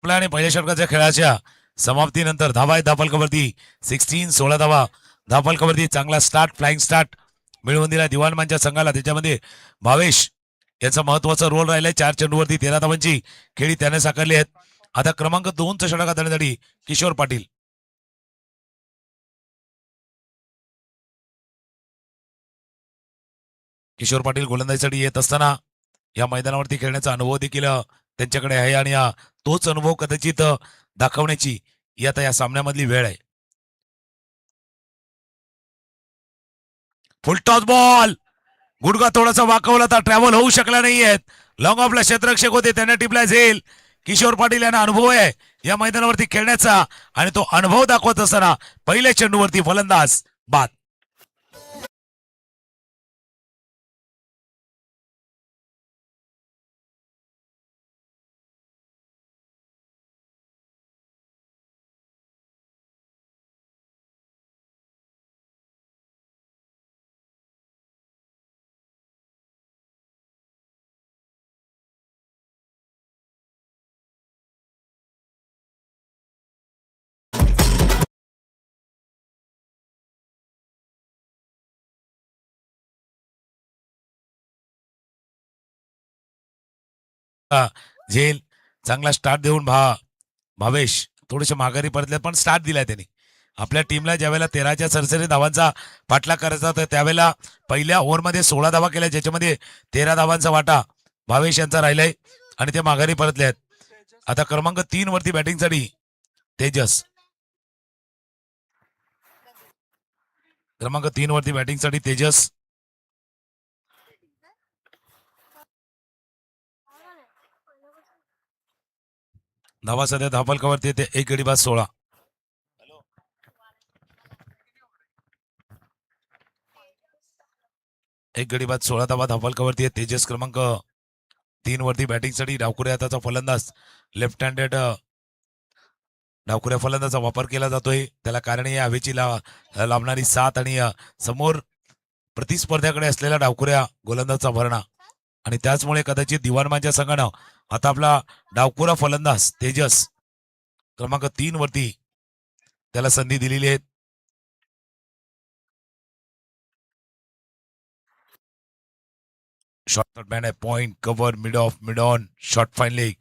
आणि पहिल्या षटकाच्या खेळाच्या समाप्तीनंतर धावा आहेत धावफलकावरती 16 धावा धावफलकावरती. चांगला स्टार्ट, फ्लाइंग स्टार्ट मिळवून दिला दिवाणमानच्या संघाला. त्याच्यामध्ये भावेश याचा महत्वाचा रोल राहिलाय. 4 चेंडूवरती 13 धावांची खेळी त्याने साकारली आहेत. आता क्रमांक 2चा षटक हाताळण्यासाठी किशोर पाटील. किशोर पाटील गोलंदाजीसाठी येत असताना या मैदानावरती खेळण्याचा अनुभव देखील त्यांच्याकडे आहे आणि तोच अनुभव कदाचित दाखवण्याची ही आता या सामन्यामधली वेळ आहे. फुल टॉस बॉल, गुडघा थोडासा वाकवला तर ट्रॅव्हल होऊ शकला नाहीये. लॉंग ऑफला क्षेत्ररक्षक होते, त्यांना टिपला झेल. किशोर पाटील यांना अनुभव आहे या मैदानावरती खेळण्याचा आणि तो अनुभव दाखवत असताना पहिल्या चेंडूवरती फलंदाज बाद. झेल चांगला स्टार्ट देऊन भावेश थोडेसे माघारी परतले, पण स्टार्ट दिलाय त्यांनी आपल्या टीमला. ज्यावेळेला 13च्या सरसरी धावांचा पाठलाग करायचा होता त्यावेळेला पहिल्या ओव्हरमध्ये 16 धावा केल्या, ज्याच्यामध्ये 13 धावांचा वाटा भावेश यांचा राहिलाय आणि ते माघारी परतले आहेत. आता क्रमांक 3 वरती बॅटिंगसाठी तेजस. क्रमांक 3 वरती बॅटिंगसाठी तेजस. धावा सध्या धावफलकावरती येते 1 गडी बाद 16. एक गडी बाद 16 धावा धावफलकावरती आहे. तेजस क्रमांक 3 वरती बॅटिंगसाठी डावखुऱ्या हाताचा फलंदाज, लेफ्ट हँडेड डावखुऱ्या फलंदाजाचा वापर केला जातोय. त्याला कारण या हवेची लाभणारी साथ आणि समोर प्रतिस्पर्ध्याकडे असलेल्या डावखुऱ्या गोलंदाजचा भरणा आणि त्याचमुळे कदाचित दिवाणमानच्या संघानं आता आपला डावखुरा फलंदाज तेजस क्रमांक 3 वरती त्याला संधी दिलेली आहे. शॉर्ट बॅन आहे, point cover mid off mid on short fine leg.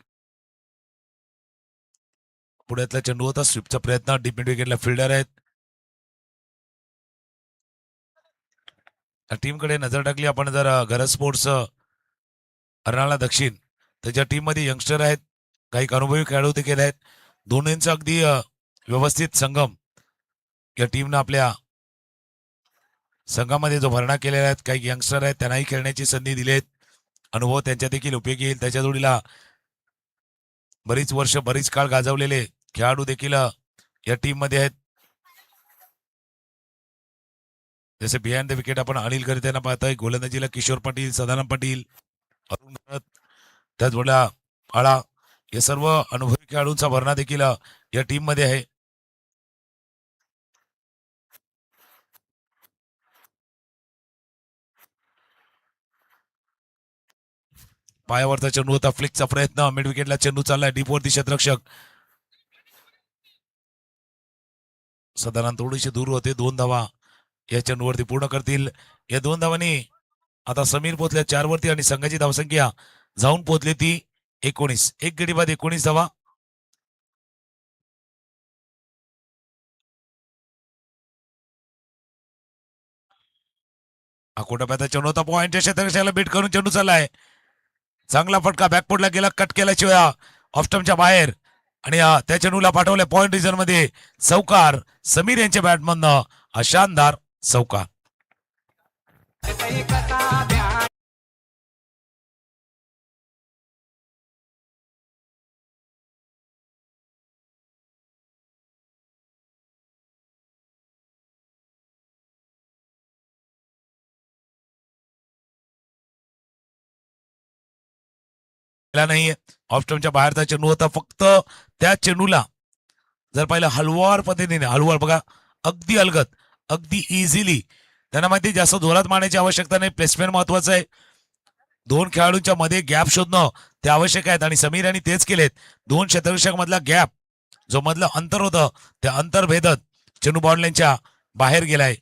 पुढ्यातला चेंडू होता, स्विपचा प्रयत्न. डीप मिड विकेटला फिल्डर आहेत. त्या टीमकडे नजर टाकली आपण जर गरज स्पोर्ट्स अर्नाळा दक्षिण त्याच्या टीम मध्ये यंगस्टर आहेत, काही अनुभवी खेळाडू देखील आहेत. दोन्हींचा अगदी व्यवस्थित संगम या टीमनं आपल्या संघामध्ये जो भरणा केलेला आहे. काही यंगस्टर आहेत त्यांनाही खेळण्याची संधी दिलीत, अनुभव त्यांच्या देखील उपयोगी येईल. त्याच्या जोडीला बरीच वर्ष बरीच काळ गाजवलेले खेळाडू देखील या टीम मध्ये आहेत. जसे बिहाइंड द विकेट आपण अनिल खरे त्यांना पाहतोय, गोलंदाजीला किशोर पाटील, सदानंद पाटील, अरुण भरत, त्याचबरोबर आळा, हे सर्व अनुभवी खेळाडूंचा भरणा देखील या टीम मध्ये आहे. पायावरचा चेंडू होता, फ्लिकचा प्रयत्न, मिड विकेटला चेंडू चाललाय, डीपवरती क्षेत्ररक्षक सदानंद थोडीशी दूर होते. 2 धावा या चेंडूवरती पूर्ण करतील. या 2 धावांनी आता समीर पोहोचल्या 4 वरती आणि संघाची धावसंख्या जाऊन पोहोचली ती 19. एक गडी बाद 19 धावा. अकोटाप्याचा चेंडू होता, पॉइंटच्या क्षेत्ररक्षकाला बीट करून चेंडू चाललाय. चांगला फटका बॅकफुटला गेला, कट केल्याशिवाय ऑफस्टमच्या बाहेर आणि त्या चेंडूला पाठवल्या पॉइंट रिजन मध्ये. चौकार समीर यांच्या बॅटमधनं, शानदार चौकार. नाही, ऑफस्टमच्या बाहेरचा चेंडू होता. फक्त त्या चेंडूला जर पाहिलं हलवार पद्धतीने, हलवार बघा, अगदी अलगद, अगदी इझिली, त्यांना माहिती जास्त जोरात मारण्याची आवश्यकता नाही. प्लेसमेंट महत्वाचं आहे. 2 खेळाडूंच्या मध्ये गॅप शोधणं ते आवश्यक आहेत आणि समीर यांनी तेच केलेत. 2 क्षेत्ररक्षक मधला गॅप, जो मधलं अंतर होतं, त्या अंतर भेदत चेंडू बॉललाईनच्या बाहेर गेलाय.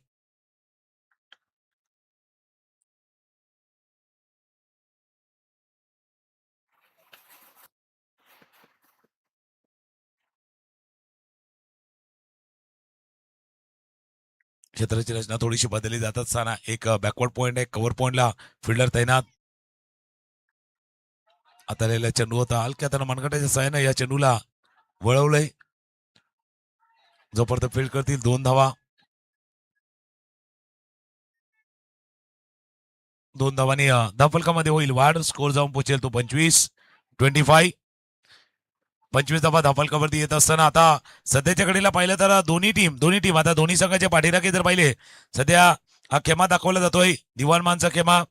क्षेत्राची रचना थोडीशी बदलली जात असताना एक बॅकवर्ड पॉइंट आहे, कव्हर पॉइंटला फिल्डर तैनात. आता चेंडू होता, हलक्या त्यानं मनगटाच्या साहाय्यानं या चेंडूला वळवलंय. जोपर्यंत फील्ड करतील 2 धावा. 2 धावांनी धावफलकामध्ये होईल वाढ. स्कोर जाऊन पोहोचेल तो 25-25. 25 धावा धावफलकावरती येत असताना आता सध्याच्या घडीला पाहिलं तर दोन्ही टीम आता दोन्ही संघाचे पाठीराखे जर पाहिले, सध्या हा खेमा दाखवला जातोय, दिवाणमानचा खेमा.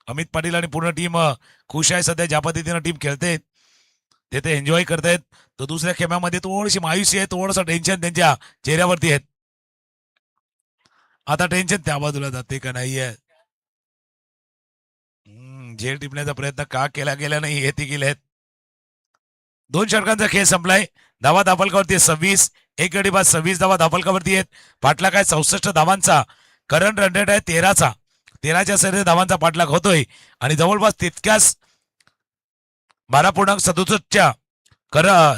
अमित पाटील आणि पूर्ण टीम खुश आहे सध्या ज्या पद्धतीनं टीम खेळते, ते एन्जॉय करतायत. तर दुसऱ्या खेम्यामध्ये थोडीशी मायुसी आहे, थोडंसं टेन्शन त्यांच्या चेहऱ्यावरती आहे. आता टेन्शन त्या बाजूला जाते का नाहीये, झेल टिपण्याचा प्रयत्न का केला गेला नाही हे ती केले आहेत. 2 षटकांचा खेळ संपलाय. धावा धावफलकावरती 26. एक गडी बाद 26 धावा धावफलकावरती आहेत. पाठलाग आहे 64 धावांचा. करंट रन रेट आहे 13चा. 13च्या सरी धावांचा पाठलाग होतोय आणि जवळपास तितक्याच 12.67च्या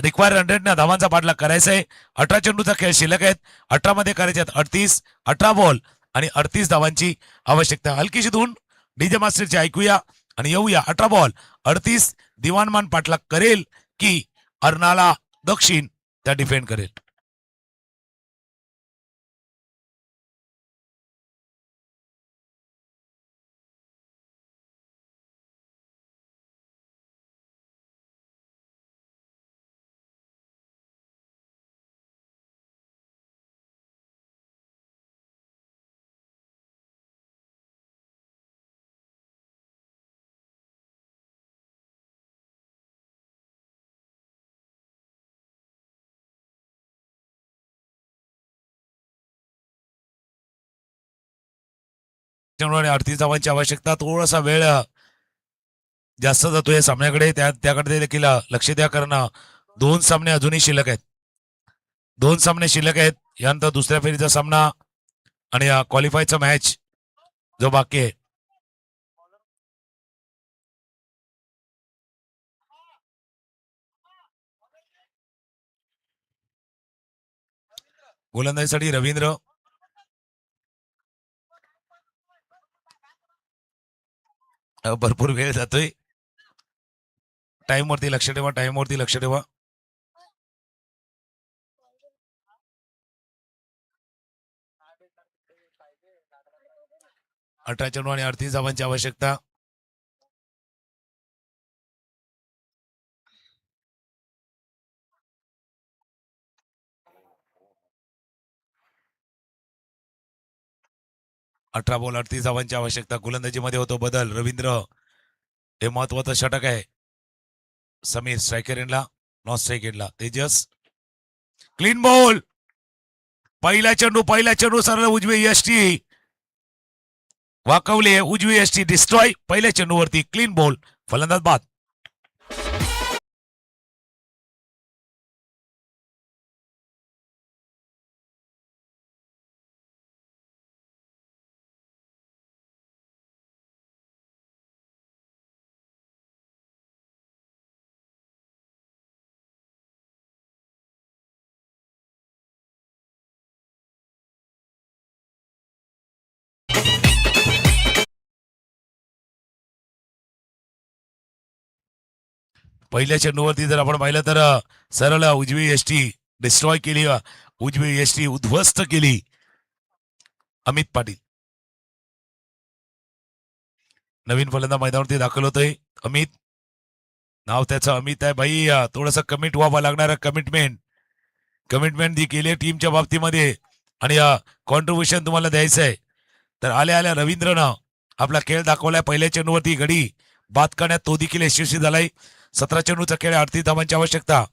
रिक्वायर रन रेटनं धावांचा पाठलाग करायचा आहे. 18 चेंडूचा खेळ शिल्लक आहेत. 18 मध्ये करायचे आहेत 38. 18 बॉल आणि 38 धावांची आवश्यकता. हलकीशी धून डीजे मास्टरची ऐकूया आणि येऊया. 18 बॉल 38. दिवाणमान पाठलाग करेल की अर्नाळा दक्षिण त्या डिफेंड करेल? त्यामुळे 38 धावांची आवश्यकता. थोडासा वेळ जास्त जातो या सामन्याकडे, त्याकडे देखील लक्ष द्या, कारण 2 सामने अजूनही शिल्लक आहेत. 2 सामने शिल्लक आहेत. यानंतर दुसऱ्या फेरीचा सामना आणि क्वालिफायचा मॅच जो बाकी आहे. गोलंदाजीसाठी रवींद्र, भरपूर वेळ जातोय. टाइम वरती लक्ष ठेवा, टाइम वरती लक्ष ठेवा. अठरा चेंडू आणि 38 धावांची आवश्यकता. अठरा बॉल 38 धावांची आवश्यकता. गोलंदाजीमध्ये होतो बदल. रवींद्र हे महत्वाचं षटक आहे. समीर स्ट्रायकर एंडला, नॉन स्ट्राईक एंडला तेजस. Clean ball. पहिला चेंडू सरळ उजवी यष्टी वाकवले. उजवी यष्टी डिस्ट्रॉय. पहिल्या चेंडूवरती क्लीन बॉल. फलंदाज बाद. पहिल्या चेंडूवरती जर आपण पाहिलं तर सरळ उजवी यष्टी डिस्ट्रॉय केली. उजवी यष्टी उद्ध्वस्त केली अमित पाटील. नवीन फलंदाज मैदानावरती दाखल होतोय. अमित, नाव त्याचं अमित आहे भाई. थोडस कमिट व्हावं लागणार. कमिटमेंट जी केली टीमच्या बाबतीमध्ये आणि कॉन्ट्रीब्युशन तुम्हाला द्यायचं आहे. तर आल्या आल्या रवींद्रनं आपला खेळ दाखवलाय. पहिल्या चेंडूवरती गडी बाद करण्यात तो देखील यशस्वी झालाय. 17 चेंडूचा खेळ, 38 धावांची आवश्यकता.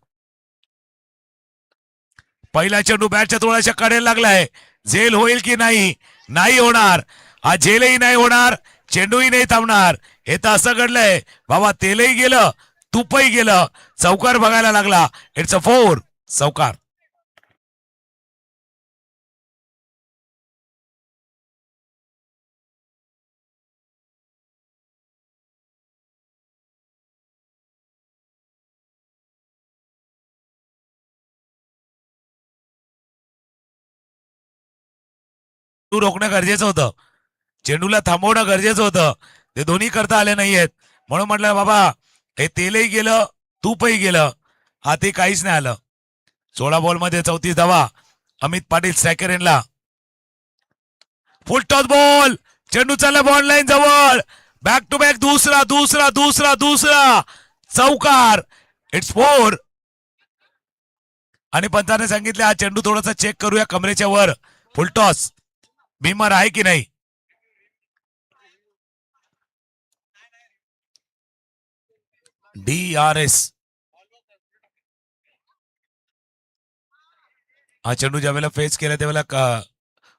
पहिला चेंडू बॅटच्या थोड्याशा कडेला लागलाय. झेल होईल की नाही? नाही होणार. हा झेलही नाही होणार, चेंडूही नाही थांबणार. हे तर असं घडलंय बाबा, तेलही गेलं, तुपही गेलं. चौकार बघायला लागला. It's a 4. चौकार. तू रोखणं गरजेचं होतं. चेंडूला थांबवणं गरजेचं होतं. ते दोन्ही करता आले नाहीयेत. म्हणून म्हटलं बाबा, हे तेलही गेलं, तूपही गेलं. हाती काहीच नाही आलं. 16 बॉलमध्ये 34 धावा. अमित पाटील स्ट्रायकर एंडला. फुल टॉस बॉल. चेंडू चालला बॉल लाईन जवळ. बॅक टू बॅक दुसरा चौकार. इट्स 4. आणि पंचाने सांगितले हा चेंडू थोडासा चेक करूया कमरेच्या वर. फुल टॉस भीमर आहे की नाही. DRS. हा चेंडू ज्या वेळेला फेस केला त्यावेळेला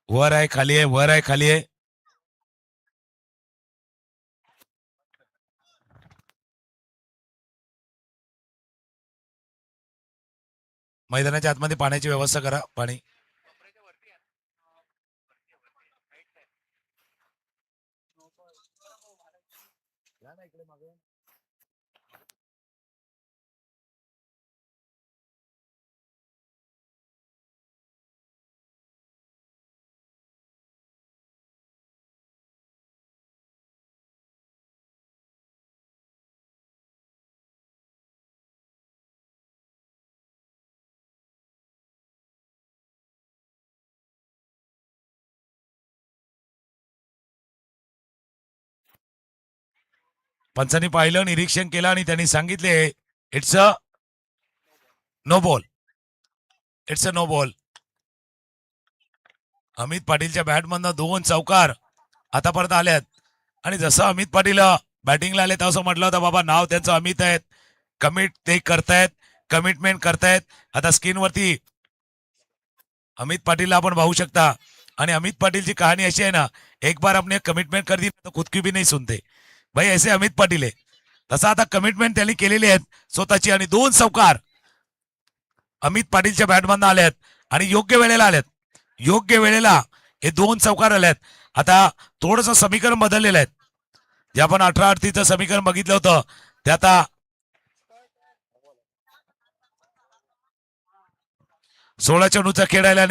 वर आहे खाली आहे, वर आहे खाली आहे. मैदानाच्या आतमध्ये पाण्याची व्यवस्था करा. पाणी पंचांनी पाहिलं, निरीक्षण केलं आणि त्यांनी सांगितले it's a no ball. It's a no ball. Amit पाटीलच्या बॅटमधनं 2 चौकार आतापर्यंत आल्यात. आणि जसं अमित पाटील बॅटिंगला आले तसं म्हटलं होतं बाबा, नाव त्यांचं अमित आहेत. कमिट ते करतायत, कमिटमेंट करतायत. आता स्क्रीनवरती अमित पाटीलला आपण पाहू शकता. आणि अमित पाटीलची कहाणी अशी आहे ना, एक बार आपने कमिटमेंट कर दी तो खुद की भी नहीं सुनते भाई. ऐसे अमित पाटील आहे. तसं आता कमिटमेंट त्यांनी केलेली आहेत स्वतःची. आणि 2 चौकार अमित पाटीलच्या बॅटमधनं आल्यात आणि योग्य वेळेला आल्यात. योग्य वेळेला हे 2 चौकार आल्यात. आता थोडंसं समीकरण बदललेलं आहे. जे आपण 18-38चं समीकरण बघितलं होतं ते आता 16 चेंडूचा खेळायला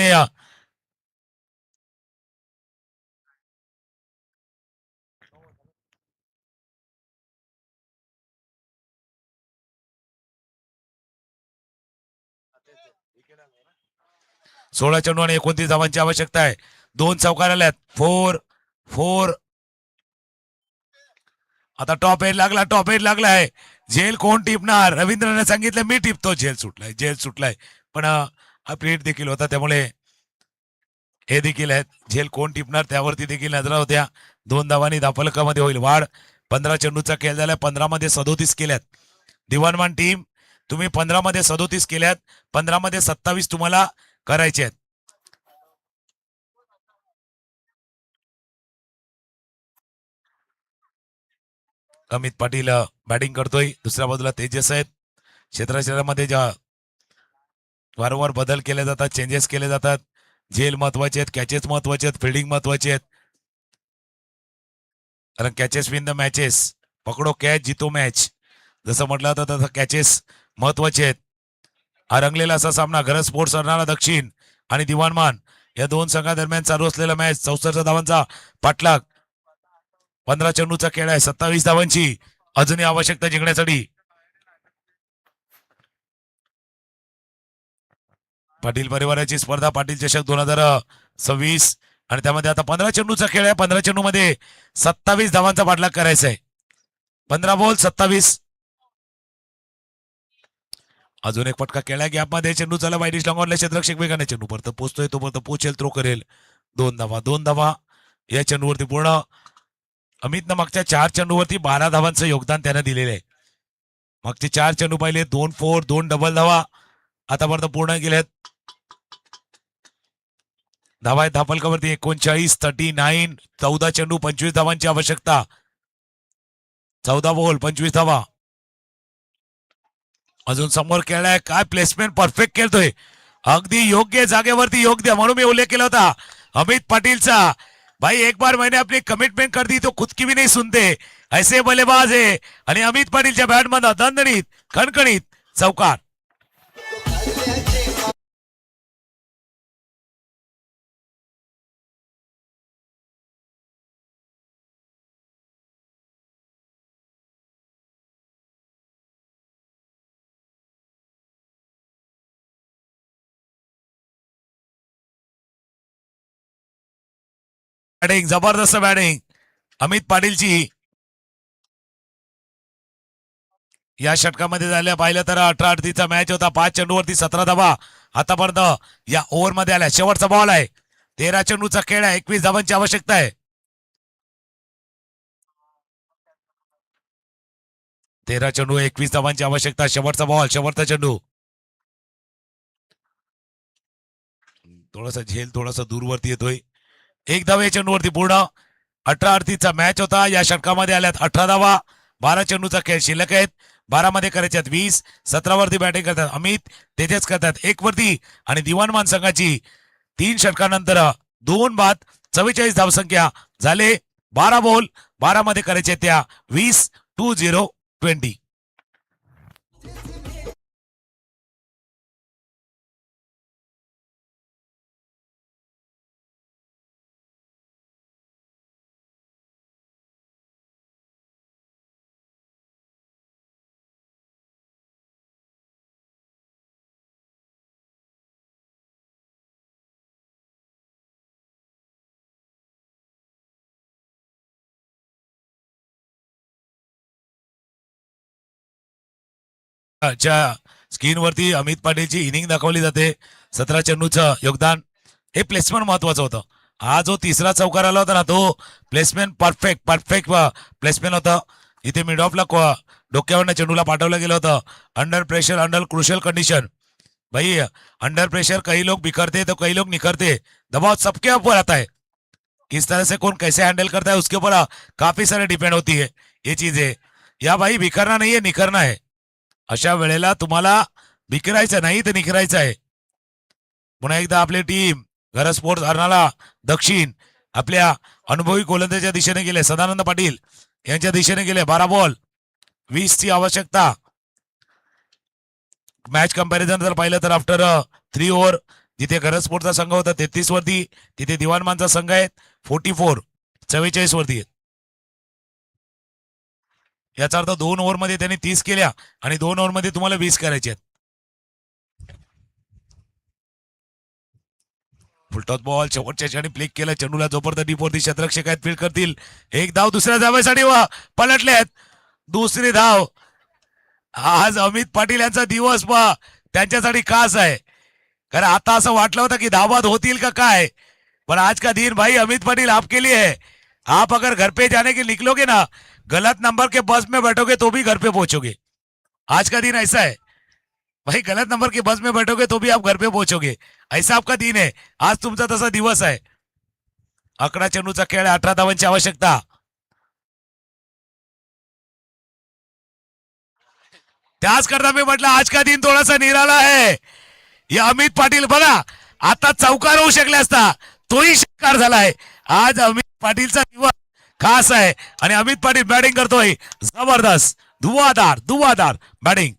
16 चेंडू आणि 29 धावांची आवश्यकता आहे. 2 चौकार आल्यात. 4 आता टॉप एज लागलाय. झेल कोण टिपणार? रवींद्रने सांगितलं मी टिपतो. झेल सुटलाय पण अपडेट देखील होता त्यामुळे हे देखील आहेत. झेल कोण टिपणार त्यावरती देखील नजरा होत्या. 2 धावांनी धापलकामध्ये होईल वाढ. 15 चेंडूचा खेळ झाला. 15 मध्ये 37 केल्यात. दिवाणमान टीम तुम्ही 15 मध्ये 37 केल्यात. 15 मध्ये 27 तुम्हाला करायचे आहेत. अमित पाटील बॅटिंग करतोय. दुसऱ्या बाजूला तेजस आहेत. क्षेत्रामध्ये ज्या वारंवार बदल केले जातात, चेंजेस केले जातात. झेल महत्वाचे आहेत, कॅचेस महत्वाचे आहेत, फिल्डिंग महत्वाचे आहेत. कारण कॅचेस विन द मॅचेस. पकडो कॅच जितो मॅच जसं म्हटलं जातं तसं कॅचेस महत्वाचे आहेत. हा रंगलेला असा सामना गरज स्पोर्ट्स अर्नाळा दक्षिण आणि दिवाणमान या 2 संघादरम्यान चालू असलेला मॅच. 64 धावांचा पाठलाग. 15 चेंडूचा खेळ आहे. 27 धावांची अजूनही आवश्यकता जिंकण्यासाठी. पाटील परिवाराची स्पर्धा पाटील चषक 2026 आणि त्यामध्ये आता 15 चेंडूचा खेळ आहे. 15 चेंडू मध्ये 27 धावांचा पाठलाग करायचा आहे. 15 बॉल 27. अजून एक फटका केला गॅपमध्ये. चेंडू चाला वाईडिश लॉंगॉनला क्षेत्ररक्षक वेगाने चेंडू परत पोचतोय. तो परत पोचेल, थ्रो करेल. 2 धावा या चेंडूवरती पूर्ण. अमितनं मागच्या 4 चेंडूवरती 12 धावांचं योगदान त्यानं दिलेलं आहे. मागचे 4 चेंडू पाहिले 2 4 2 डबल धावा आतापर्यंत पूर्ण केल्यात. धावा आहेत धापलकावरती 39 39. 14 चेंडू 25 धावांची आवश्यकता. 14 बॉल 25 धावा. अजून समोर खेळलाय. काय प्लेसमेंट परफेक्ट खेळतोय. अगदी योग्य जागेवरती योग्य. म्हणून मी उल्लेख केला होता अमित पाटीलचा. भाई एक बार मैंने अपनी कमिटमेंट कर दी तो खुद की भी नहीं सुनते ऐसे बल्लेबाज है. आणि अमित पाटीलच्या बॅटमध्ये दणदणीत खणखणीत चौकार. बॅटिंग जबरदस्त बॅटिंग अमित पाटीलची. या षटकामध्ये झाल्या पाहिलं तर 18-38चा मॅच होता. 5 चेंडूवरती 17 धावा आतापर्यंत या ओव्हरमध्ये आल्या. शेवटचा बॉल आहे. 13 चेंडूचा खेळ आहे. 21 धावांची आवश्यकता आहे. 13 चेंडू 21 धावांची आवश्यकता. शेवटचा बॉल शेवटचा चेंडू. थोडासा झेल थोडासा दूरवरती येतोय. 1 धाव या चेंडूवरती पूर्ण. 18-38चा मॅच होता. या षटकामध्ये आल्यात 18 धावा. 12 चेंडूचा खेळ शिल्लक आहेत. 12 मध्ये करायच्यात 20. 17 वरती बॅटिंग करतात अमित. तेजस करतात 1 वरती आणि दिवाणमान संघाची 3 षटकानंतर 2 बाद 44 धावसंख्या झाले. 12 बॉल 12 मध्ये करायचे त्या 20 20 20. च्या स्क्रीनवरती अमित पाटीलची इनिंग दाखवली जाते. 17 चेंडूचं योगदान. हे प्लेसमेंट महत्वाचं होतं. हा जो तिसरा चौकार आला होता ना तो प्लेसमेंट परफेक्ट प्लेसमेंट होतं. इथे मिड ऑफला डोक्यावरनं चेंडूला पाठवलं गेलं होतं. Under pressure under crucial condition. भाई अंडर प्रेशर कई लोग बिखरते तो कई लोग निखरते. दबाव सबके ऊपर आता है. किस तरह से कौन कैसे हैंडल करता है उसके ऊपर काफी सारे डिपेंड होती है ये चीजें. या भाई बिखरना नहीं है निखरना है. अशा वेळेला तुम्हाला बिखरायचं नाही तर निखरायचं आहे. पुन्हा एकदा आपली टीम गरज स्पोर्ट्स अर्नाळा दक्षिण आपल्या अनुभवी गोलंदाजाच्या दिशेने गेले. सदानंद पाटील यांच्या दिशेने गेले. 12 बॉल 20 ची आवश्यकता. मॅच कंपॅरिझन जर पाहिलं तर आफ्टर 3 ओव्हर जिथे गरज स्पोर्टचा संघ होता 33 वरती तिथे दिवाणमानचा संघ आहे 44 वरती. याचा अर्थ 2 ओव्हर मध्ये त्यांनी 30 केल्या आणि 2 ओव्हर मध्ये तुम्हाला 20 करायचे आहेत. फुलटॉस बॉल शेवटच्या क्षणी प्लेक केलं चेंडूला जोपर्यंत डीपवरती क्षेत्ररक्षक आहेत फील्ड करतील. एक धाव दुसऱ्या धावेसाठी पलटलेत. दुसरी धाव. आज अमित पाटील यांचा दिवस त्यांच्यासाठी खास आहे. कारण आता असं वाटलं होतं की धावबाद होतील का काय, पर आज का दिन भाई अमित पाटिल आपके लिए है. आप अगर घर पे जाने के निकलोगे ना, गलत नंबर के बस में बैठोगे तो भी घर पे पहुंचोगे. आज का दिन ऐसा है भाई, गलत नंबर की बस में बैठोगे तो भी आप घर पे पहुंचोगे. ऐसा आपका दिन है. आज तुमचा तसा दिवस आहे. 11 चेंडूचा खेळ, 18 धावांची आवश्यकता. त्याच करता मी म्हटलं आज का दिन थोडासा निराला है. या अमित पाटील बघा आता चौकार होऊ शकले असता, तोही षटकार झालाय. आज अमित पाटीलचा दिवस खास आहे आणि अमित पाटील बॅटिंग करतोय जबरदस्त. धुवाधार बॅटिंग.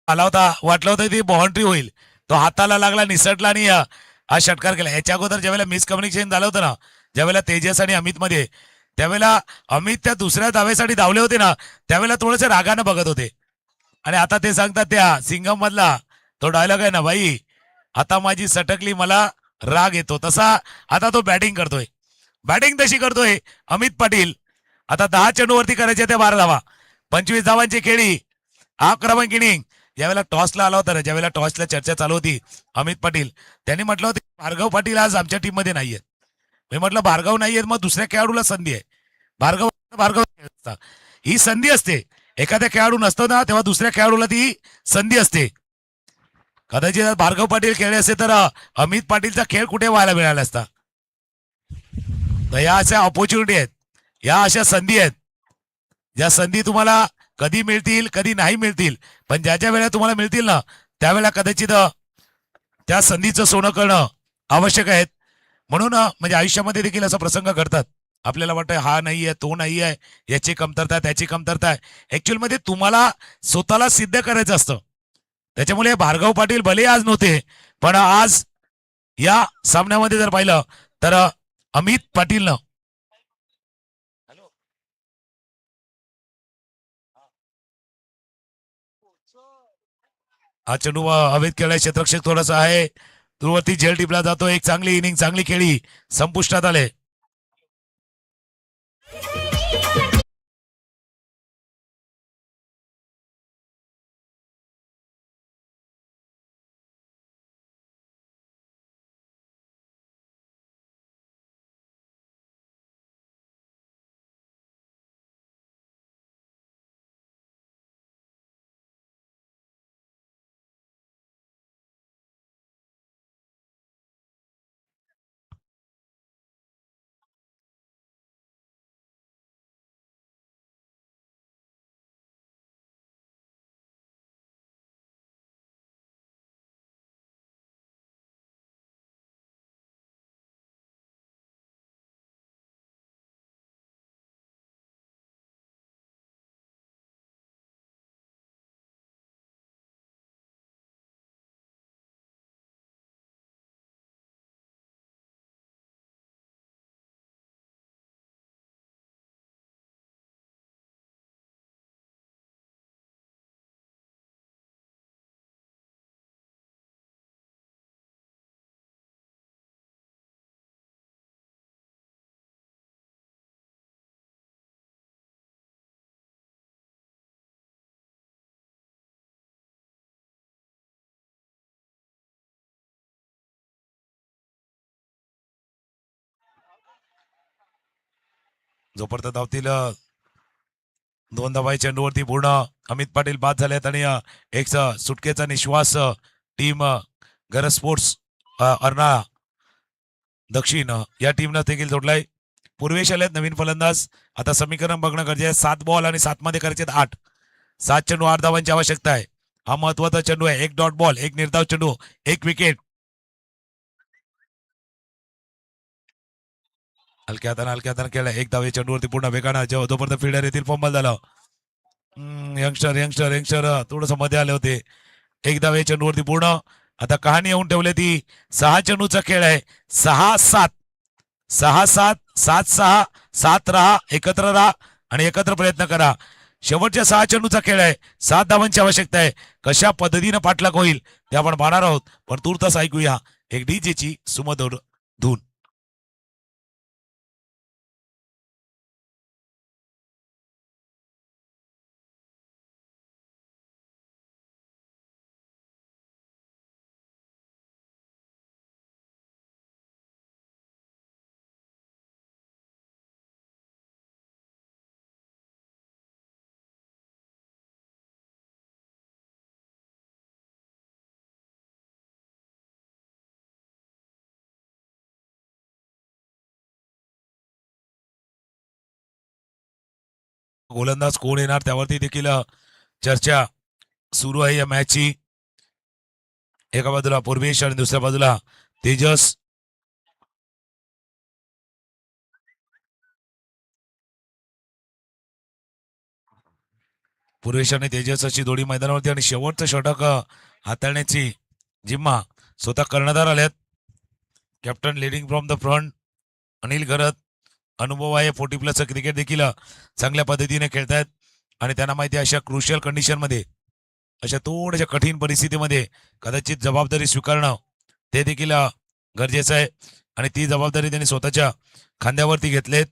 आला होता, वाटलं होतं ती बाउंड्री होईल, तो हाताला लागला, निसटला आणि हा षटकार केला. याच्या अगोदर ज्यावेळेला मिसकम्युनिकेशन झालं होतं ना, ज्यावेळेला तेजस आणि अमित मध्ये, त्यावेळेला अमित त्या दुसऱ्या धावेसाठी धावले होते ना, त्यावेळेला थोडेसे रागानं बघत होते. आणि आता ते सांगतात त्या सिंगम मधला तो डायलॉग आहे ना, बाई आता माझी सटकली मला राग येतो, तसा आता तो बॅटिंग करतोय. बॅटिंग तशी करतोय अमित पाटील. आता 10 चेंडूवरती करायचे ते 12 धावा, 25 धावांची खेळी, 11 क्रमांक इनिंग. ज्यावेळेला टॉसला आला होता ना, ज्यावेळेला टॉसला चर्चा चालू होती, अमित पाटील त्यांनी म्हटलं होतं भार्गव पाटील आज आमच्या टीम मध्ये नाहीयेत. मी म्हटलं भार्गव नाहीयेत, मग दुसऱ्या खेळाडूला संधी आहे. भार्गव ही संधी असते. एखाद्या खेळाडू नसतो ना, तेव्हा दुसऱ्या खेळाडूला ती संधी असते. कदाचित भार्गव पाटील खेळले असते तर अमित पाटीलचा खेळ कुठे व्हायला मिळाला असता. तर या अशा ऑपॉर्च्युनिटी आहेत, या अशा संधी आहेत, ज्या संधी तुम्हाला कधी मिळतील कधी नाही मिळतील, पण ज्या ज्या वेळेला तुम्हाला मिळतील ना, त्यावेळेला कदाचित त्या संधीचं सोनं करणं आवश्यक आहे. म्हणून म्हणजे आयुष्यामध्ये देखील असा प्रसंग घडतात. आपल्याला वाटतं हा नाही आहे, तो नाही आहे, याची कमतरता, त्याची कमतरता आहे. ऍक्च्युअल मध्ये तुम्हाला स्वतःला सिद्ध करायचं असतं. त्याच्यामुळे भार्गव पाटील भले आज नव्हते, पण आज या सामन्यामध्ये जर पाहिलं तर अमित पाटीलनं हा चेंडू हवेत केलाय. क्षेत्ररक्षक थोडासा आहे दूरवरती, झेल टिपला जातो. एक चांगली इनिंग, चांगली खेळी संपुष्टात आले. जोपर्यंत धावतील 2 धावा चेंडूवरती पूर्ण अमित पाटील बाद झालेत आणि एक सुटकेचा निश्वास टीम गरज स्पोर्ट्स अर्नाळा दक्षिण या टीमनं देखील जोडलाय. पूर्वेश आलेत नवीन फलंदाज. आता समीकरण बघणं गरजेचं आहे. 7 बॉल आणि 7 मध्ये करायचे 8. 7 चेंडू 8 धावांची आवश्यकता आहे. हा महत्वाचा चेंडू आहे. 1 डॉट बॉल, 1 निर्धाव चेंडू, 1 विकेट. हलक्या हाताने खेळला. 1 धावे चेंडूवरती पूर्ण वेगानं जोपर्यंत फिल्डर येतील फंबल झालं. यंगस्टर थोडस मध्ये आले होते. 1 धावे चेंडूवरती पूर्ण आता कहाणी येऊन ठेवली ती 6 चेंडूचा खेळ आहे. 6-7 6-7 7-6 7 राहा, एकत्र राहा आणि एकत्र प्रयत्न करा. शेवटच्या 6 चेंडूचा खेळ आहे. 7 धावांची आवश्यकता आहे. कशा पद्धतीने पाठलाग होईल ते आपण पाहणार आहोत. पण तूर्तास ऐकूया एक डीजेची सुमधुर धून. गोलंदाज कोण येणार त्यावरती देखील चर्चा सुरू आहे या मॅचची. एका बाजूला पूर्वेश आणि दुसऱ्या बाजूला तेजस. पूर्वेश आणि तेजस अशी जोडी मैदानावरती आणि शेवटचं षटक हाताळण्याची जिम्मा स्वतः कर्णधार आल्यात. Captain leading from the front Anil Gharat. अनुभव आहे. 40+ क्रिकेट देखील चांगल्या पद्धतीने खेळतायत आणि त्यांना माहिती आहे अशा क्रुशियल कंडिशन मध्ये, अशा थोड्याशा कठीण परिस्थितीमध्ये कदाचित जबाबदारी स्वीकारणं ते देखील गरजेचं आहे आणि ती जबाबदारी त्यांनी स्वतःच्या खांद्यावरती घेतलेत.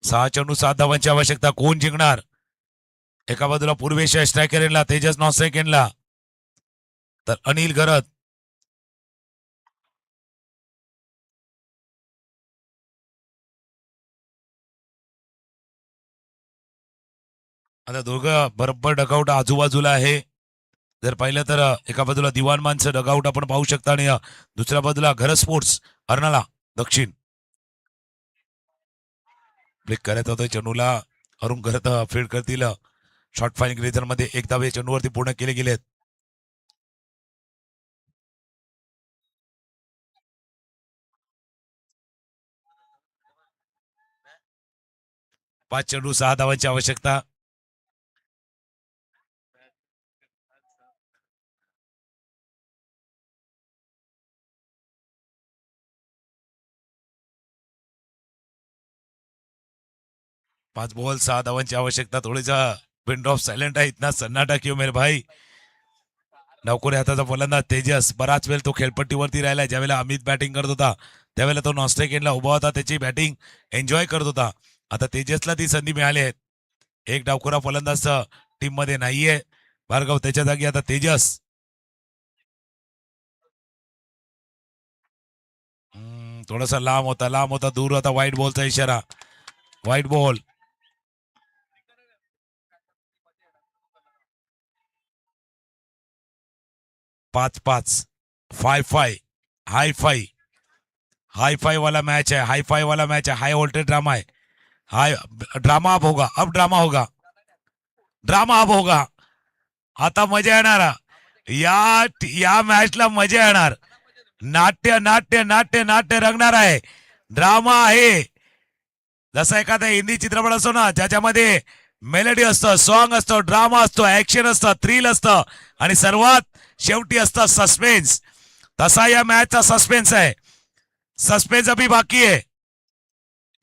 सहा चेंडू 7 धावांची आवश्यकता. कोण जिंकणार? एका बाजूला पूर्वेश स्ट्रायकर एंडला, तेजस नॉन स्ट्राईक एंडला, तर अनिल घरत. आता दोघं बरोबर डगआउट आजूबाजूला आहे. जर पाहिलं तर एका बाजूला दिवाण मानचं डगआउट आपण पाहू शकता आणि दुसऱ्या बाजूला घर स्पोर्ट्स अर्नाळा दक्षिण. ब्रेक करत होतोय चेंडूला अरुण घरत फील्ड करतील. शॉर्ट फायरिंग रिझन मध्ये एक धावे चेंडूवरती पूर्ण केले गेलेत. 5 चेंडू 6 धावांची आवश्यकता. पाच बॉल 6 धावांची आवश्यकता. थोडीसा पिन ड्रॉप सायलेंट आहे. इतना सन्नाटा क्यों मेरे भाई. डावखोरे हाताचा फलंदाज तेजस बराच वेळ तो खेळपट्टीवरती राहिला. ज्यावेळेला अमित बॅटिंग करत होता त्यावेळेला तो नॉनस्ट्राईक एंडला उभा होता, त्याची बॅटिंग एन्जॉय करत होता. आता तेजसला ती संधी मिळाली आहे. एक डावखोरा फलंदाज टीम मध्ये नाहीये. भार्गव त्याच्या जागी आता तेजस. थोडासा लांब होता दूर होता. व्हाईट बॉलचा इशारा. White ball. 5-5 5-5 हाई फाई वाला मैच है. हाई वोल्टेज ड्रामा है. हाई ड्रामा अब ड्रामा होगा. आता मजा येणार. या मॅचला मजा येणार. नाट्य नाट्य नाट्य नाट्य रंगणार आहे. ड्रामा आहे. जसा एखादा हिंदी चित्रपट असतो ना ज्याच्यामध्ये मेलडी असतं, सॉन्ग असतं, ड्रामा असतो, ऍक्शन असतं, थ्रिल असतं आणि सर्वात शेवटी असतं सस्पेन्स. तसा या मॅचचा सस्पेन्स है. सस्पेंस अभी बाकी है.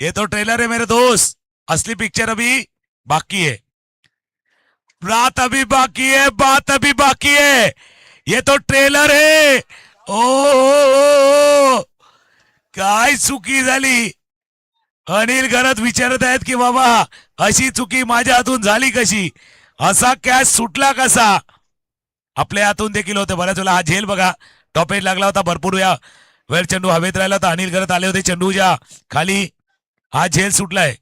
ये तो ट्रेलर है मेरे दोस्त. असली पिक्चर अभी बाकी है. बात अभी बाकी है. ये तो ट्रेलर है. ओ काय चुकी झाली. अनिल घरात विचारत आहेत की बाबा अशी चुकी माझ्या हातून झाली कशी, असा कॅच सुटला कसा. आपल्या हातून देखील होते बऱ्याच वेळा. हा झेल बघा टॉप एज लागला होता. भरपूर वेळ चेंडू हवेत राहिला होता. अनिल घरात आले होते चेंडूच्या खाली. हा झेल सुटलाय.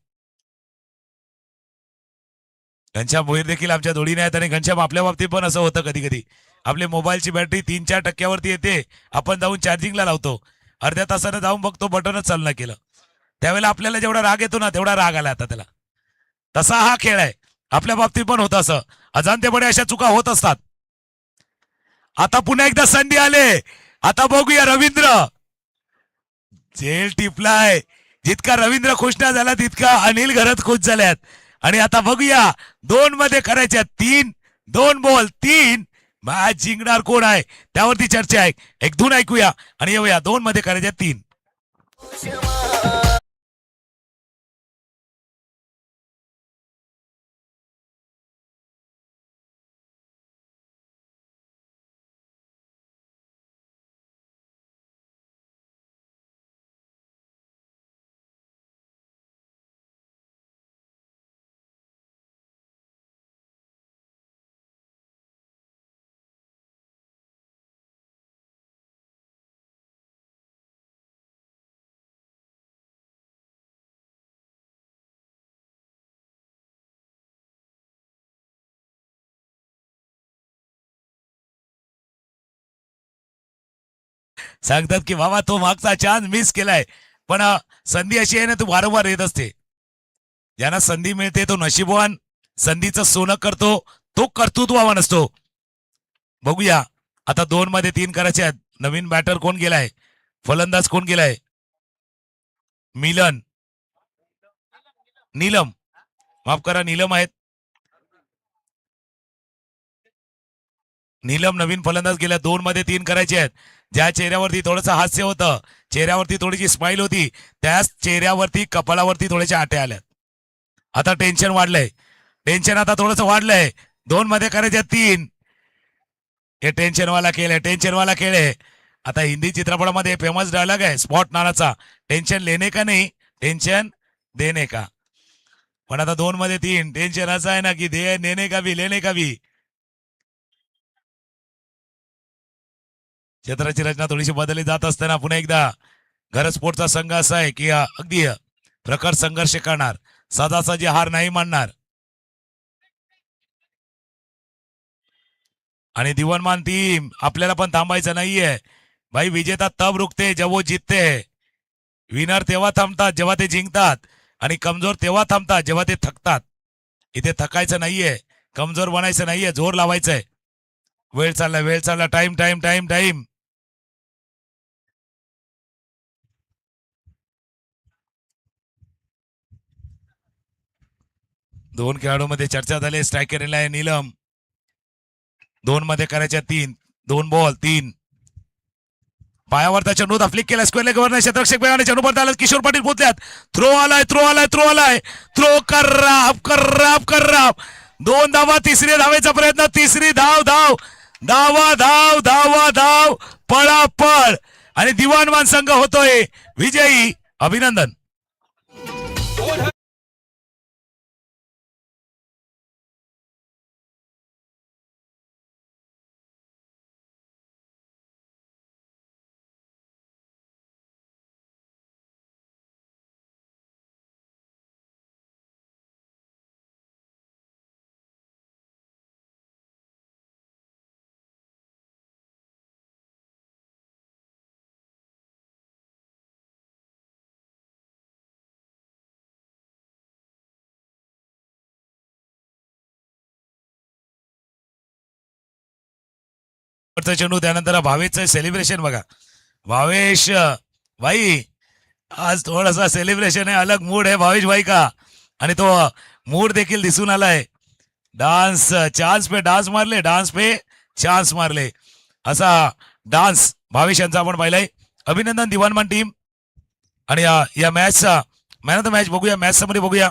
घनश्याम भोईर देखील आमच्या जोडीने आहेत आणि घनश्याम आपल्या बाबतीत पण असं होतं कधी कधी. आपली मोबाईलची बॅटरी 3-4% येते. आपण जाऊन चार्जिंगला लावतो. अर्ध्या तासाने जाऊन बघतो बटनच चालू नाही केलं. त्यावेळेला आपल्याला जेवढा राग येतो ना तेवढा राग आला आता त्याला. तसा हा खेळ आहे. आपल्या बाबतीत पण होत असं. अजाणतेपणे अशा चुका होत असतात. आता पुन्हा एकदा संधी आले. आता बघूया रवींद्र झेल टिपलाय. जितका रवींद्र खुश ना झाला तितका अनिल घरात खुश झाल्यात. आणि आता बघूया 2 मध्ये करायच्या 3, 2 बॉल 3. मॅच जिंकणार कोण आहे त्यावरती चर्चा आहे. एक धून ऐकूया आणि येऊया 2 मध्ये करायच्या 3. सांगतात की बाबा तो मागचा चान्स मिस केलाय. पण संधी अशी आहे ना तू वारंवार येत असते. ज्यांना संधी मिळते तो नशीबवान. संधीचं सोनं करतो तो कर्तृत्ववान असतो. बघूया आता 2 मध्ये 3 करायचे आहेत. नवीन बॅटर कोण गेलाय फलंदाज कोण गेलाय नीलम माफ करा नीलम आहेत. नीलम नवीन फलंदाज गेल्या. 2 मध्ये 3 करायचे आहेत. ज्या चेहऱ्यावरती थोडंसं हास्य होतं चेहऱ्यावरती थोडीशी स्माईल होती त्याच चेहऱ्यावरती कपाळावरती थोडेसे आटे आल्यात. आता टेन्शन वाढलंय. टेन्शन आता थोडंसं वाढलंय. 2 मध्ये करायचे 3. हे टेन्शनवाला खेळ आहे. आता हिंदी चित्रपटामध्ये फेमस डायलॉग आहे स्पॉट नानाचा. टेन्शन लेने का नाही टेन्शन देने का. पण आता 2 मध्ये 3 टेन्शन असं आहे ना की दे नेने का भी लेने का भी. क्षेत्राची रचना थोडीशी बदलली जात असताना पुन्हा एकदा घर स्पोर्टचा संघ असा आहे की अगदी प्रखर संघर्ष करणार. सहजासहजी हार नाही मानणार. आणि दिवनमान टीम आपल्याला पण थांबायचं नाहीये भाई. विजेता तब रुकते जब वो जीतते है. विनर तेव्हा थांबतात जेव्हा ते जिंकतात आणि कमजोर तेव्हा थांबतात जेव्हा ते थकतात. इथे थकायचं नाहीये कमजोर बनायचं नाहीये जोर लावायचंय. वेळ चालला टाइम टाइम टाइम टाइम. दोन खेळाडूंमध्ये चर्चा झाली. स्ट्रायकर आहे नीलम. 2 मध्ये करायच्या 3. 2 बॉल 3. पायावरचा चेंडू फ्लिक केला स्क्वेअर लेग वरनं क्षेत्ररक्षक वेगाने चेंडू परत आला. किशोर पाटील पोहोचल्यात. थ्रो आलाय थ्रो कर्राप 2 धावा 3री धावेचा प्रयत्न. 3री धाव पळापळ आणि दिवाणमान संघ होतोय विजयी. अभिनंदन. चेंडू त्यानंतर भावेशचं सेलिब्रेशन बघा. भावेश भाई आज थोडासा सेलिब्रेशन आहे. अलग मूड आहे भावेश भाई का. आणि तो मूड देखील दिसून आलाय. चान्स पे चान्स मारले असा डान्स भावेश यांचा आपण पाहिलाय. अभिनंदन दिवाणमान टीम. आणि या मॅचचा मॅन ऑफ द मॅच बघूया. मॅच समरी बघूया.